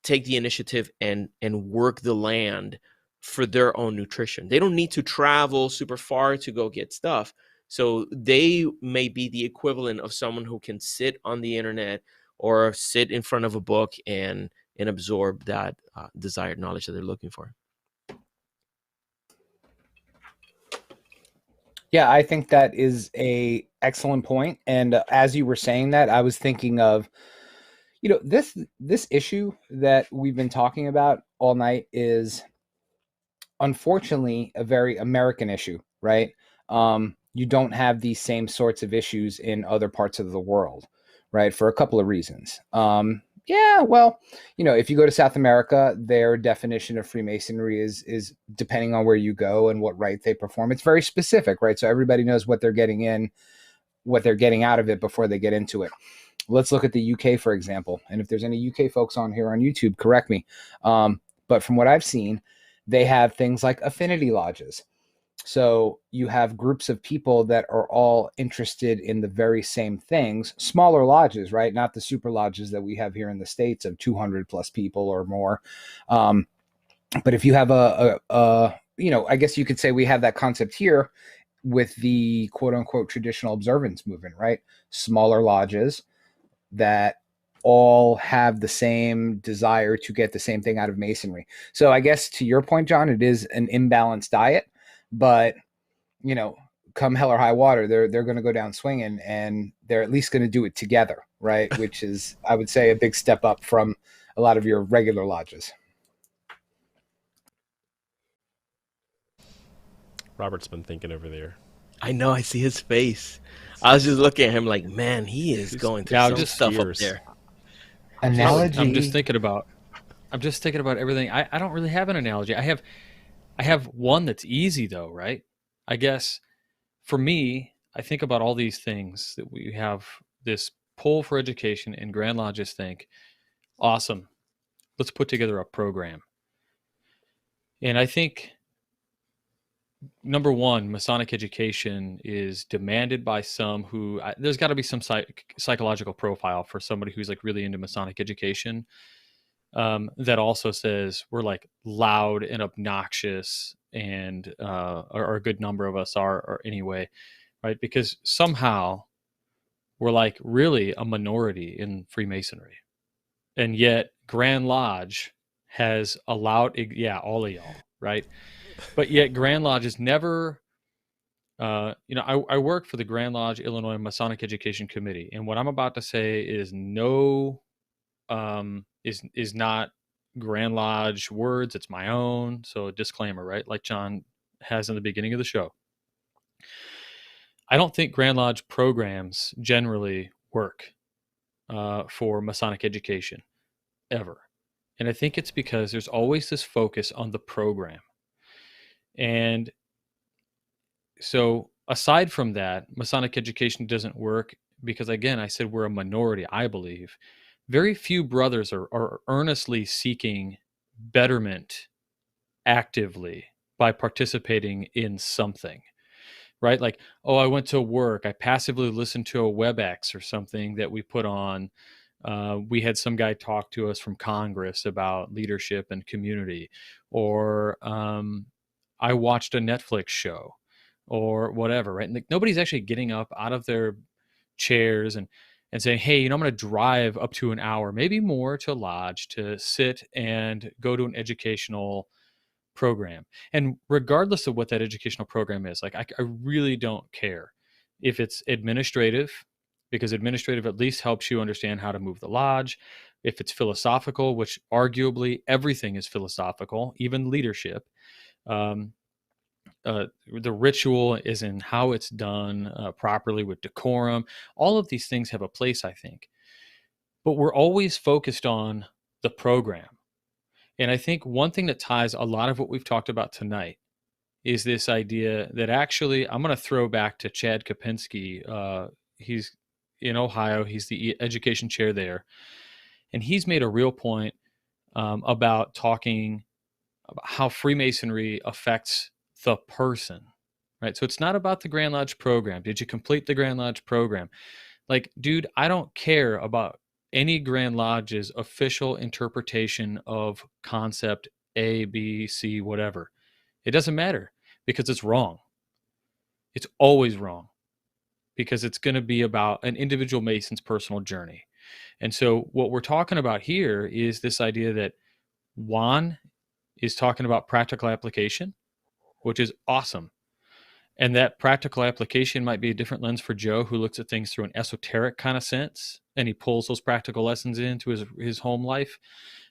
take the initiative and work the land for their own nutrition. They don't need to travel super far to go get stuff. So they may be the equivalent of someone who can sit on the internet or sit in front of a book and absorb that desired knowledge that they're looking for. Yeah, I think that is a excellent point. And as you were saying that, I was thinking of, this issue that we've been talking about all night is unfortunately a very American issue, right? You don't have these same sorts of issues in other parts of the world, right? For a couple of reasons. Yeah, well, if you go to South America, their definition of Freemasonry is depending on where you go and what rite they perform. It's very specific, right? So everybody knows what they're getting in, what they're getting out of it before they get into it. Let's look at the UK, for example. And if there's any UK folks on here on YouTube, correct me. But from what I've seen, they have things like affinity lodges. So you have groups of people that are all interested in the very same things, smaller lodges, right? Not the super lodges that we have here in the States of 200 plus people or more. But if you have I guess you could say we have that concept here with the quote unquote traditional observance movement, right? Smaller lodges that all have the same desire to get the same thing out of Masonry. So I guess to your point, John, it is an imbalanced diet, but come hell or high water, they're going to go down swinging, and they're at least going to do it together, right? Which is, I would say, a big step up from a lot of your regular lodges. Robert's been thinking over there. I know, I see his face. I was just looking at him like, man, he is going through some stuff up there. Analogy. I'm just thinking about everything. I don't really have an analogy. I have one that's easy though, right? I guess for me, I think about all these things that we have this pull for education, and Grand Lodges think, awesome, let's put together a program. And I think, number one, Masonic education is demanded by some who, there's got to be some psychological profile for somebody who's like really into Masonic education. that also says we're like loud and obnoxious, and or a good number of us are anyway, right? Because somehow we're like really a minority in Freemasonry, and yet Grand Lodge has allowed, all of y'all, right? But yet Grand Lodge is never. I work for the Grand Lodge Illinois Masonic Education Committee, and what I'm about to say is is not Grand Lodge words. It's my own. So a disclaimer, right? Like John has in the beginning of the show. I don't think Grand Lodge programs generally work for Masonic education ever. And I think it's because there's always this focus on the program. And so aside from that, Masonic education doesn't work because, again, I said we're a minority, I believe. Very few brothers are earnestly seeking betterment actively by participating in something, right? Like, oh, I went to work. I passively listened to a WebEx or something that we put on. We had some guy talk to us from Congress about leadership and community, or I watched a Netflix show or whatever, right? And like, nobody's actually getting up out of their chairs and saying, hey, I'm going to drive up to an hour, maybe more, to Lodge to sit and go to an educational program. And regardless of what that educational program is, like I really don't care if it's administrative, because administrative at least helps you understand how to move the lodge. If it's philosophical, which arguably everything is philosophical, even leadership, the ritual is in how it's done properly with decorum. All of these things have a place, I think. But we're always focused on the program. And I think one thing that ties a lot of what we've talked about tonight is this idea that actually, I'm going to throw back to Chad Kopinski. He's in Ohio. He's the education chair there. And he's made a real point about talking about how Freemasonry affects the person, right? So it's not about the Grand Lodge program. Did you complete the Grand Lodge program? Like, dude, I don't care about any Grand Lodge's official interpretation of concept A, B, C, whatever. It doesn't matter, because it's wrong. It's always wrong, because it's going to be about an individual Mason's personal journey. And so what we're talking about here is this idea that Juan is talking about practical application, which is awesome. And that practical application might be a different lens for Joe, who looks at things through an esoteric kind of sense, and he pulls those practical lessons into his home life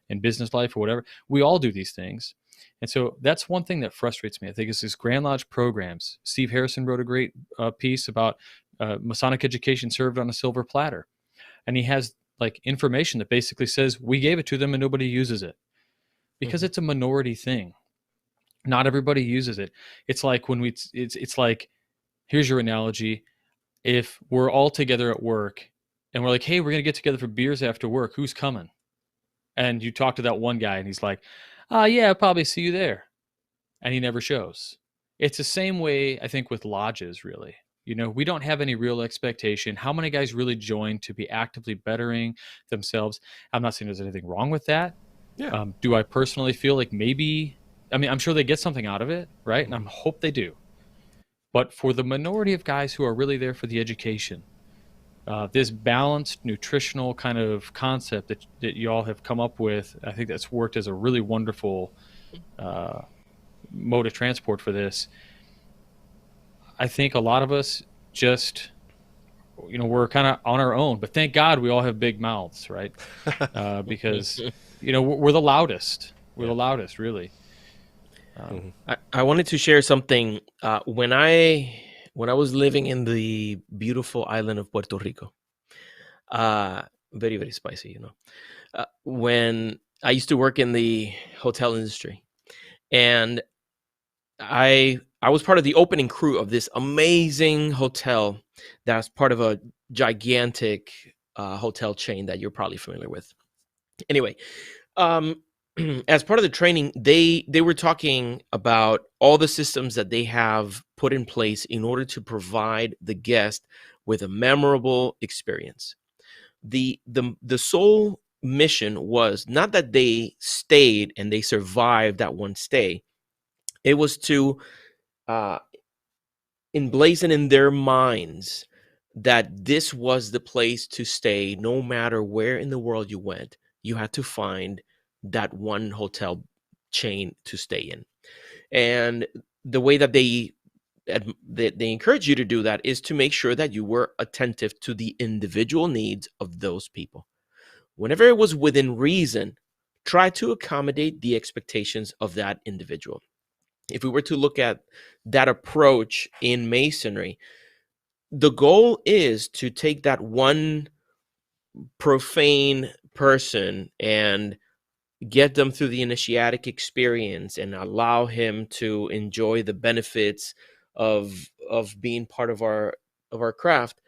and business life or whatever. We all do these things. And so that's one thing that frustrates me, I think, is these Grand Lodge programs. Steve Harrison wrote a great piece about Masonic education served on a silver platter. And he has like information that basically says we gave it to them and nobody uses it because it's a minority thing. Not everybody uses it. It's like when it's like, here's your analogy. If we're all together at work and we're like, hey, we're going to get together for beers after work, who's coming? And you talk to that one guy and he's like, yeah, I'll probably see you there. And he never shows. It's the same way, I think, with lodges, really. We don't have any real expectation. How many guys really join to be actively bettering themselves? I'm not saying there's anything wrong with that. Yeah. Do I personally feel like maybe, I'm sure they get something out of it, right? And I hope they do. But for the minority of guys who are really there for the education, this balanced nutritional kind of concept that you all have come up with, I think that's worked as a really wonderful mode of transport for this. I think a lot of us just, we're kind of on our own, but thank God we all have big mouths, right? Because, we're the loudest. We're the loudest, really. I wanted to share something. When I was living in the beautiful island of Puerto Rico, very, very spicy, when I used to work in the hotel industry, and I was part of the opening crew of this amazing hotel that's part of a gigantic hotel chain that you're probably familiar with. Anyway, as part of the training, they were talking about all the systems that they have put in place in order to provide the guest with a memorable experience. The sole mission was not that they stayed and they survived that one stay. It was to emblazon in their minds that this was the place to stay. No matter where in the world you went, you had to find that one hotel chain to stay in. And the way that they encourage you to do that is to make sure that you were attentive to the individual needs of those people. Whenever it was within reason, try to accommodate the expectations of that individual. If we were to look at that approach in Masonry, the goal is to take that one profane person and get them through the initiatic experience and allow him to enjoy the benefits of being part of our craft.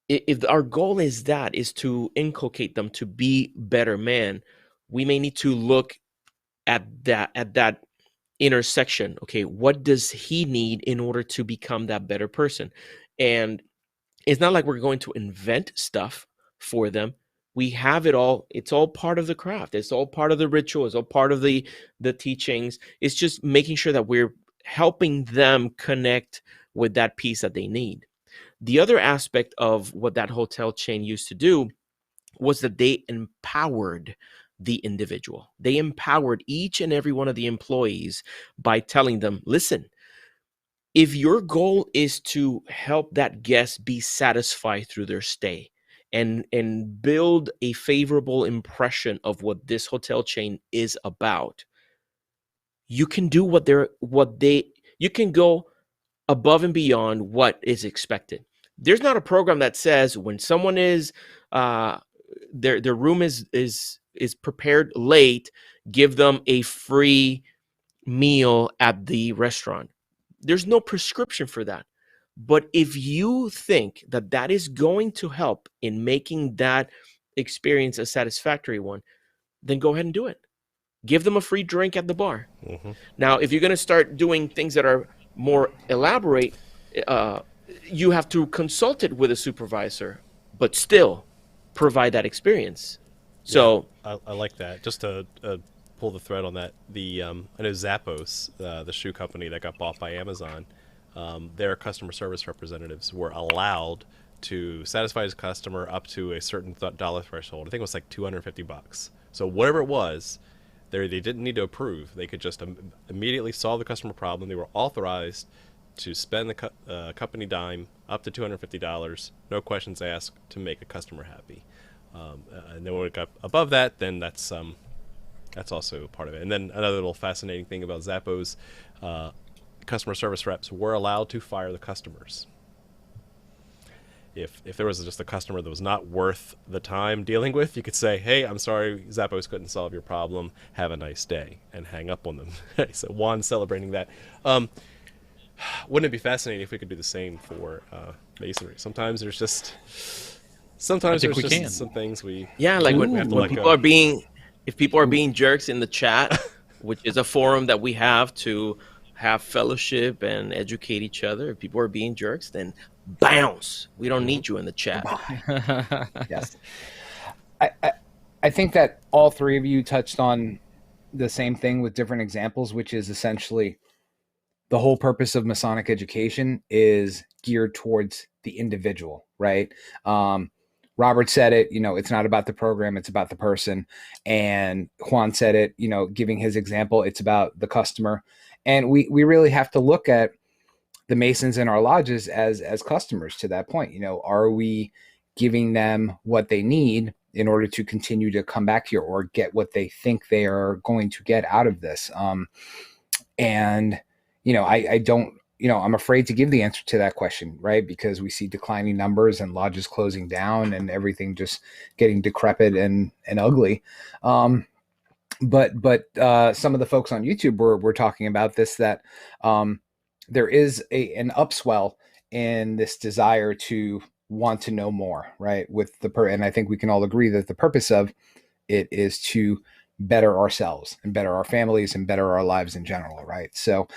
If our goal is to inculcate them to be better man, we may need to look at that intersection. Okay, what does he need in order to become that better person? And it's not like we're going to invent stuff for them. We have it all. It's all part of the craft. It's all part of the ritual. It's all part of the teachings. It's just making sure that we're helping them connect with that piece that they need. The other aspect of what that hotel chain used to do was that they empowered the individual. They empowered each and every one of the employees by telling them, listen, if your goal is to help that guest be satisfied through their stay and build a favorable impression of what this hotel chain is about, you can do you can go above and beyond what is expected. There's not a program that says when someone is their room is prepared late, give them a free meal at the restaurant. There's no prescription for that. But if you think that that is going to help in making that experience a satisfactory one, then go ahead and do it. Give them a free drink at the bar. Mm-hmm. Now, if you're going to start doing things that are more elaborate, you have to consult it with a supervisor, but still provide that experience. So I like that. Just to pull the thread on that, I know Zappos, the shoe company that got bought by Amazon, their customer service representatives were allowed to satisfy his customer up to a certain dollar threshold. I think it was like $250. So whatever it was, they didn't need to approve. They could just immediately solve the customer problem. They were authorized to spend the company dime up to $250, no questions asked, to make a customer happy. And then when it got above that, then that's also part of it. And then another little fascinating thing about Zappos, customer service reps were allowed to fire the customers. If there was just a customer that was not worth the time dealing with, you could say, hey, I'm sorry, Zappos couldn't solve your problem. Have a nice day, and hang up on them. So Juan's celebrating that. Wouldn't it be fascinating if we could do the same for Masonry? Sometimes there's just some things we like when people are being, if people are being jerks in the chat, which is a forum that we have to have fellowship and educate each other. If people are being jerks, then bounce. We don't need you in the chat. Yes. I think that all three of you touched on the same thing with different examples, which is essentially the whole purpose of Masonic education is geared towards the individual, right? Robert said it, it's not about the program, it's about the person. And Juan said it, giving his example, it's about the customer. And we really have to look at the Masons in our lodges as customers to that point. Are we giving them what they need in order to continue to come back here or get what they think they are going to get out of this? I don't, I'm afraid to give the answer to that question, right? Because we see declining numbers and lodges closing down and everything just getting decrepit and ugly. But some of the folks on YouTube were talking about this, that there is an upswell in this desire to want to know more, right? And I think we can all agree that the purpose of it is to better ourselves and better our families and better our lives in general, right? So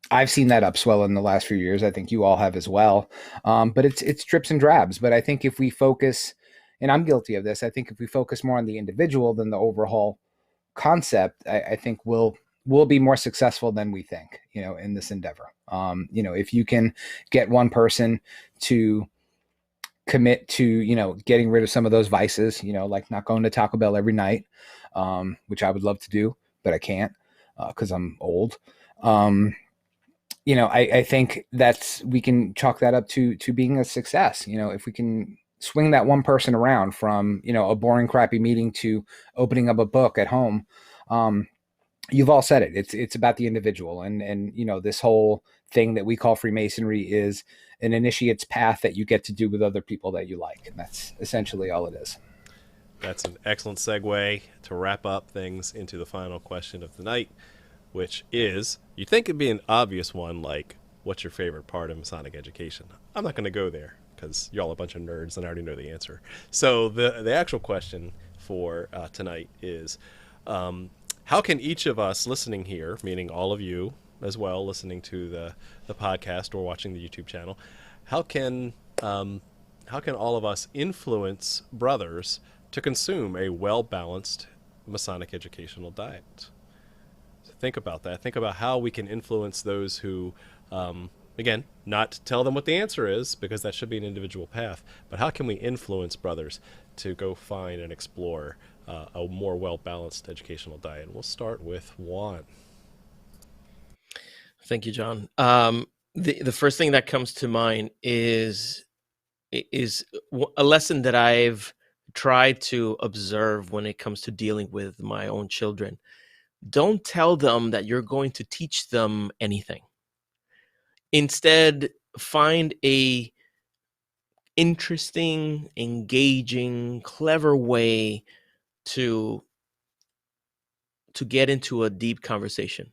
I've seen that upswell in the last few years. I think you all have as well. But it's drips and drabs. But I think if we focus, and I'm guilty of this, I think if we focus more on the individual than the overall concept, I think we'll be more successful than we think, in this endeavor. If you can get one person to commit to, getting rid of some of those vices, like not going to Taco Bell every night, which I would love to do, but I can't because I'm old. I think we can chalk that up to being a success. If we can swing that one person around from, a boring, crappy meeting to opening up a book at home. You've all said it. It's about the individual, and this whole thing that we call Freemasonry is an initiate's path that you get to do with other people that you like, and that's essentially all it is. That's an excellent segue to wrap up things into the final question of the night, which is, you think it'd be an obvious one, like, what's your favorite part of Masonic education? I'm not going to go there because y'all are a bunch of nerds and I already know the answer. So the actual question for tonight is, how can each of us listening here, meaning all of you as well, listening to the podcast or watching the YouTube channel, how can all of us influence brothers to consume a well-balanced Masonic educational diet? So think about that. Think about how we can influence those who, again, not tell them what the answer is, because that should be an individual path, but how can we influence brothers to go find and explore a more well-balanced educational diet? And we'll start with Juan. Thank you, John. The first thing that comes to mind is a lesson that I've tried to observe when it comes to dealing with my own children. Don't tell them that you're going to teach them anything. Instead, find a interesting, engaging, clever way to get into a deep conversation.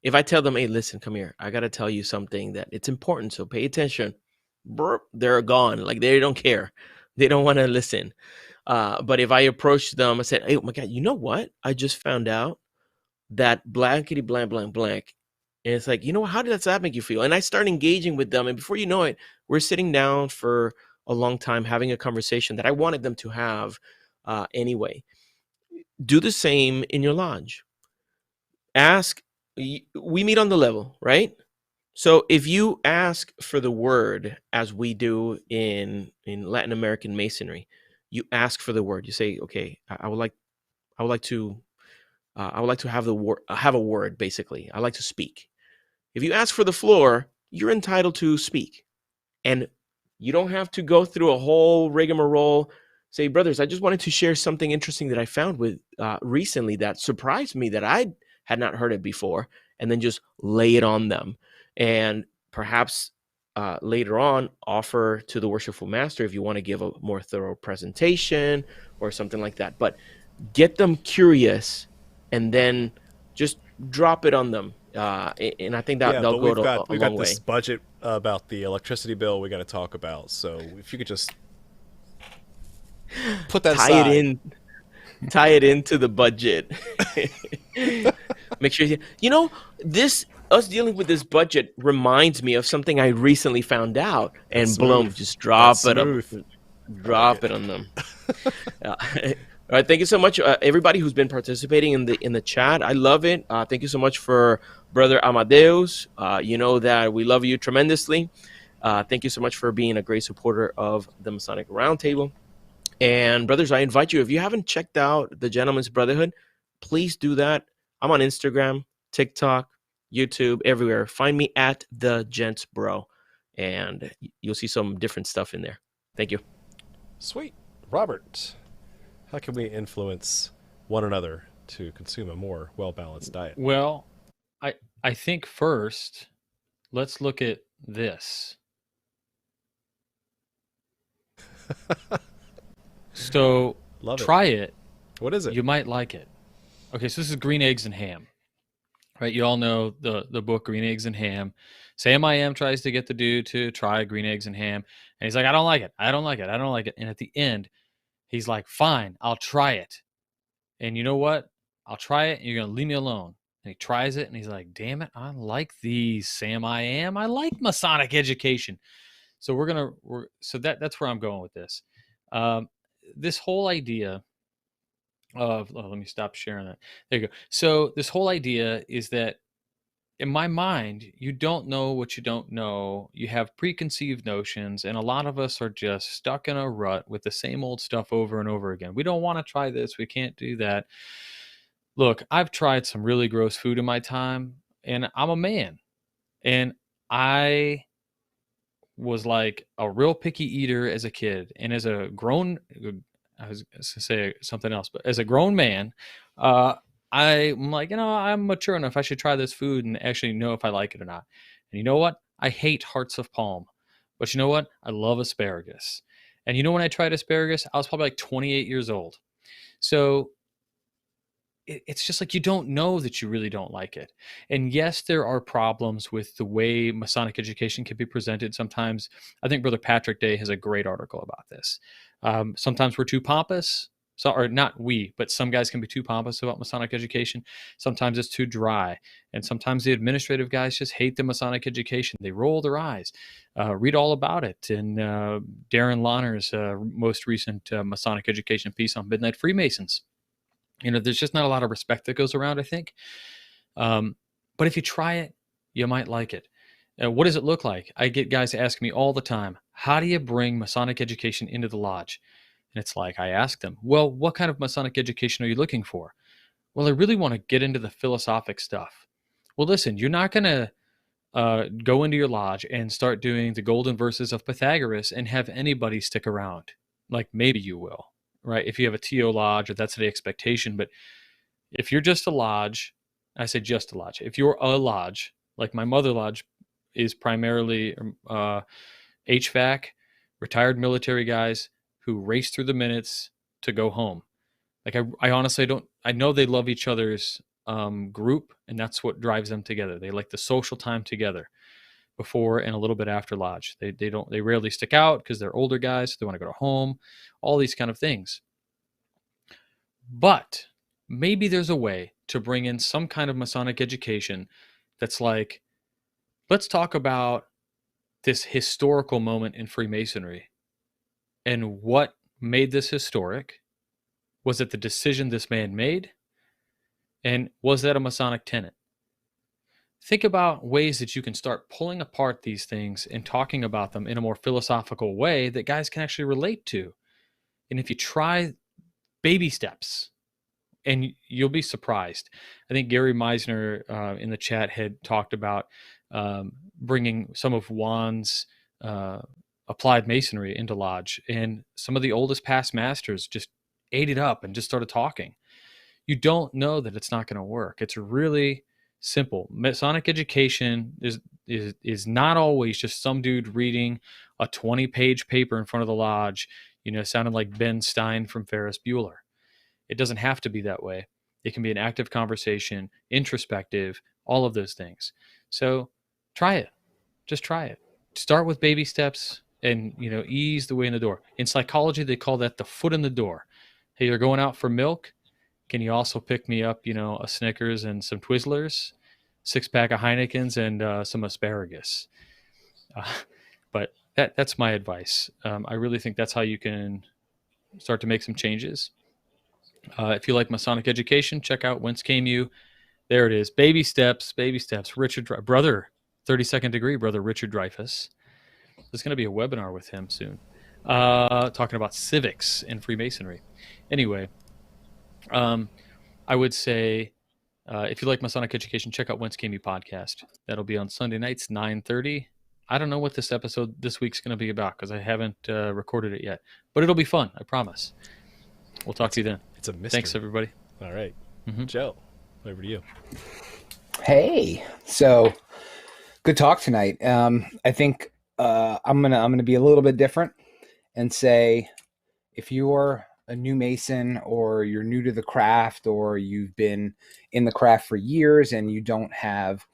If I tell them, hey, listen, come here, I got to tell you something that it's important, so pay attention, they're gone. Like, they don't care. They don't want to listen. But if I approach them, I said, hey, oh my God, you know what? I just found out that blankety blank, blank, blank. And it's like, how does that make you feel? And I start engaging with them. And before you know it, we're sitting down for a long time having a conversation that I wanted them to have anyway. Do the same in your lodge. Ask, we meet on the level, right? So if you ask for the word, as we do in Latin American Masonry, you ask for the word. You say, okay, I would like to have a word, basically. I like to speak. If you ask for the floor, you're entitled to speak. And you don't have to go through a whole rigmarole. Say, brothers, I just wanted to share something interesting that I found with recently that surprised me, that I had not heard it before, and then just lay it on them. And perhaps later on, offer to the worshipful master if you want to give a more thorough presentation or something like that. But get them curious and then just drop it on them. And I think that they'll go we've a long got this way. budget about the electricity bill we got to talk about. So if you could just put that aside. Tie it into the budget. Make sure us dealing with this budget reminds me of something I recently found out, and boom, just drop it on them. All right, thank you so much, everybody who's been participating in the chat. I love it. Thank you so much for Brother Amadeus. You know that we love you tremendously. Thank you so much for being a great supporter of the Masonic Roundtable. And brothers, I invite you, if you haven't checked out the Gentleman's Brotherhood, please do that. I'm on Instagram, TikTok, YouTube, everywhere. Find me at the Gents Bro, and you'll see some different stuff in there. Thank you. Sweet. Robert, how can we influence one another to consume a more well-balanced diet? Well, I think first, let's look at this. So try it. What is it? You might like it. Okay, so this is green eggs and ham, right? You all know the book Green Eggs and Ham. Sam I Am tries to get the dude to try green eggs and ham, and he's like, I don't like it. I don't like it. I don't like it. And at the end, he's like, fine, I'll try it. And you know what? I'll try it, and you're going to leave me alone. And he tries it, and he's like, damn it, I like these, Sam I Am. I like Masonic education. So that's where I'm going with this. this whole idea of, let me stop sharing that. There you go. So this whole idea is that in my mind, you don't know what you don't know. You have preconceived notions, and a lot of us are just stuck in a rut with the same old stuff over and over again. We don't want to try this. We can't do that. Look, I've tried some really gross food in my time, and I'm a man, and I was like a real picky eater as a kid, and as a grown, I was going to say something else, but as a grown man, I'm like, I'm mature enough. I should try this food and actually know if I like it or not. And you know what? I hate hearts of palm, but you know what? I love asparagus. And you know, when I tried asparagus, I was probably like 28 years old. So it's just like, you don't know that you really don't like it. And yes, there are problems with the way Masonic education can be presented sometimes. I think Brother Patrick Day has a great article about this. Sometimes we're too pompous. So, or not we, but some guys can be too pompous about Masonic education. Sometimes it's too dry. And sometimes the administrative guys just hate the Masonic education. They roll their eyes. Read all about it in Darren Lahner's most recent Masonic education piece on Midnight Freemasons. There's just not a lot of respect that goes around, I think. But if you try it, you might like it. What does it look like? I get guys asking me all the time, how do you bring Masonic education into the lodge? And it's like, I ask them, well, what kind of Masonic education are you looking for? Well, I really want to get into the philosophic stuff. Well, listen, you're not going to go into your lodge and start doing the golden verses of Pythagoras and have anybody stick around. Like, maybe you will, right? If you have a TO lodge, or that's the expectation. But if you're just a lodge, I say just a lodge. If you're a lodge, like my mother lodge is primarily HVAC, retired military guys who race through the minutes to go home. Like, I honestly don't, I know they love each other's group, and that's what drives them together. They like the social time together before and a little bit after lodge. They rarely stick out because they're older guys. So they want to go to home, all these kind of things. But maybe there's a way to bring in some kind of Masonic education that's like, let's talk about this historical moment in Freemasonry. And what made this historic? Was it the decision this man made? And was that a Masonic tenet? Think about ways that you can start pulling apart these things and talking about them in a more philosophical way that guys can actually relate to. And if you try baby steps, and you'll be surprised. I think Gary Meisner in the chat had talked about bringing some of Juan's applied masonry into lodge, and some of the oldest past masters just ate it up and just started talking. You don't know that it's not going to work. It's really simple. Masonic education is not always just some dude reading a 20-page paper in front of the lodge, sounding like Ben Stein from Ferris Bueller. It doesn't have to be that way. It can be an active conversation, introspective, all of those things. So try it. Just try it. Start with baby steps and, ease the way in the door. In psychology, they call that the foot in the door. Hey, you're going out for milk. Can you also pick me up, a Snickers and some Twizzlers, 6-pack of Heinekens, and some asparagus? But that's my advice. I really think that's how you can start to make some changes. If you like Masonic education, check out Whence Came You. There it is. Baby steps, baby steps. Brother, 32nd degree, Brother Richard Dreyfuss. There's going to be a webinar with him soon, talking about civics and Freemasonry. Anyway, I would say if you like Masonic education, check out Whence Came You podcast. That'll be on Sunday nights, 9:30. I don't know what this episode this week's going to be about because I haven't recorded it yet, but it'll be fun. I promise. We'll talk to you then. It's a mystery. Thanks, everybody. All right. Joe, over to you. Hey, so good talk tonight. I think I'm gonna be a little bit different and say, if you're a new Mason or you're new to the craft or you've been in the craft for years and you don't have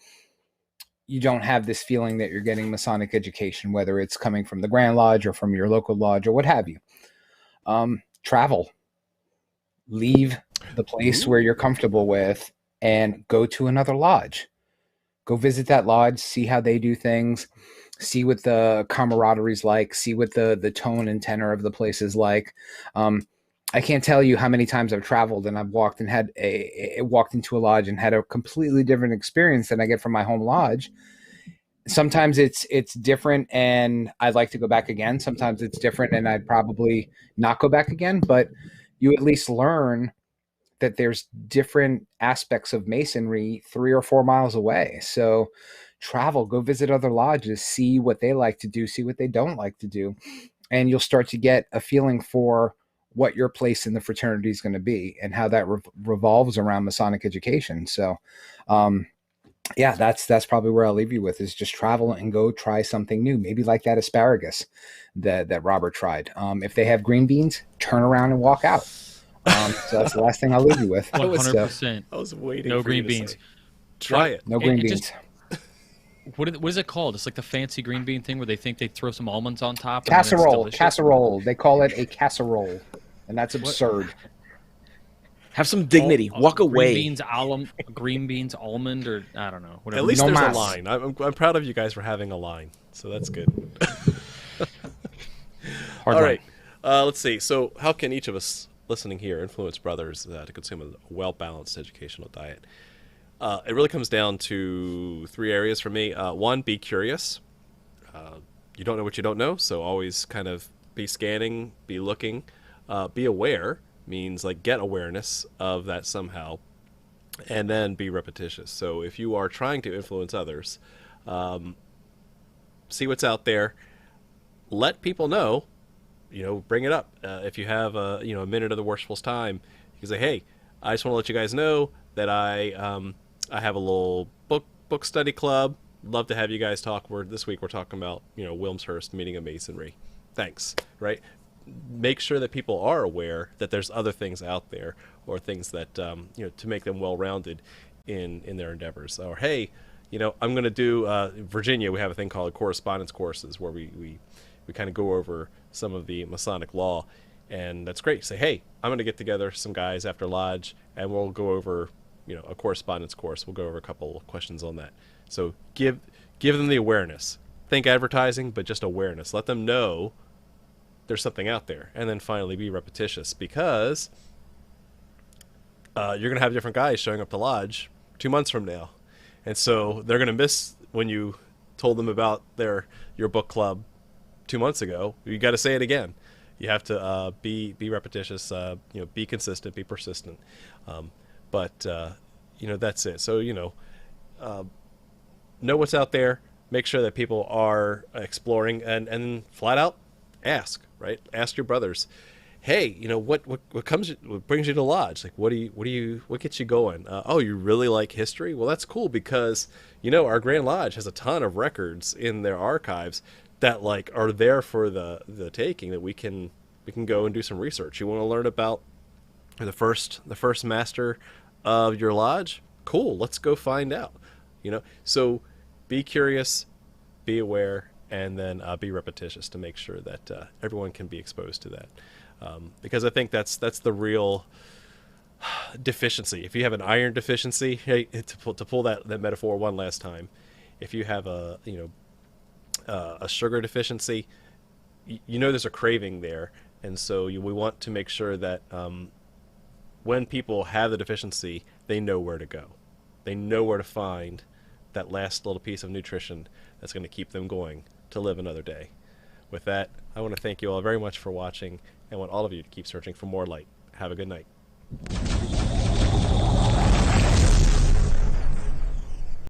this feeling that you're getting Masonic education, whether it's coming from the Grand Lodge or from your local lodge or what have you, travel. Leave the place where you're comfortable with and go to another lodge. Go visit that lodge, see how they do things. see what the camaraderie's like, see what the tone and tenor of the place is like. I can't tell you how many times I've traveled and I've walked and walked into a lodge and had a completely different experience than I get from my home lodge. Sometimes it's different and I'd like to go back again. Sometimes it's different and I'd probably not go back again, but you at least learn that there's different aspects of masonry 3 or 4 miles away. So travel, go visit other lodges, see what they like to do, see what they don't like to do, and you'll start to get a feeling for what your place in the fraternity is going to be and how that revolves around Masonic education. So yeah, that's probably where I'll leave you with, is just travel and go try something new. Maybe like that asparagus that Robert tried. If they have green beans, turn around and walk out. So that's the last thing I'll leave you with. 100%. I was waiting. No for you green to beans. say, try it. No green And beans. What is it called? It's like the fancy green bean thing where they think they throw some almonds on top. And then it's delicious. Casserole. They call it a casserole, and that's absurd. Have some dignity. Walk away. Green beans, almond, or I don't know. Whatever. At least No there's mas. a line. I'm proud of you guys for having a line, so that's good. Hard All line. right, let's see. So how can each of us listening here influence brothers to consume a well-balanced educational diet? It really comes down to 3 areas for me. 1, be curious. You don't know what you don't know, so always kind of be scanning, be looking. Be aware means like get awareness of that somehow, and then be repetitious. So if you are trying to influence others, see what's out there, let people know, bring it up. If you have a minute of the worshipful's time, you can say, hey, I just want to let you guys know that I have a little book study club. Love to have you guys talk. This week we're talking about Wilmshurst meeting of Masonry. Thanks. Right. Make sure that people are aware that there's other things out there, or things that to make them well-rounded in their endeavors. Or hey, I'm going to do Virginia. We have a thing called correspondence courses where we kind of go over some of the Masonic law, and that's great. Say, hey, I'm going to get together some guys after lodge, and we'll go over a correspondence course. We'll go over a couple of questions on that. So give them the awareness. Think advertising, but just awareness. Let them know there's something out there. And then finally be repetitious, because you're going to have different guys showing up to lodge 2 months from now. And so they're going to miss when you told them about your book club 2 months ago. You got to say it again. You have to be repetitious, be consistent, be persistent. But that's it. So, know what's out there, make sure that people are exploring, and flat out ask, right? Ask your brothers, hey, what brings you to lodge? Like, what gets you going? Oh, you really like history? Well, that's cool, because our Grand Lodge has a ton of records in their archives that are there for the taking, that we can go and do some research. You want to learn about the first master of your lodge? Cool, let's go find out. So be curious, be aware, and then be repetitious to make sure that everyone can be exposed to that. Because I think that's the real deficiency. If you have an iron deficiency, hey, to pull that metaphor one last time, if you have a sugar deficiency, there's a craving there, and so we want to make sure that when people have the deficiency, they know where to go. They know where to find that last little piece of nutrition that's going to keep them going to live another day. With that, I want to thank you all very much for watching, and want all of you to keep searching for more light. Have a good night.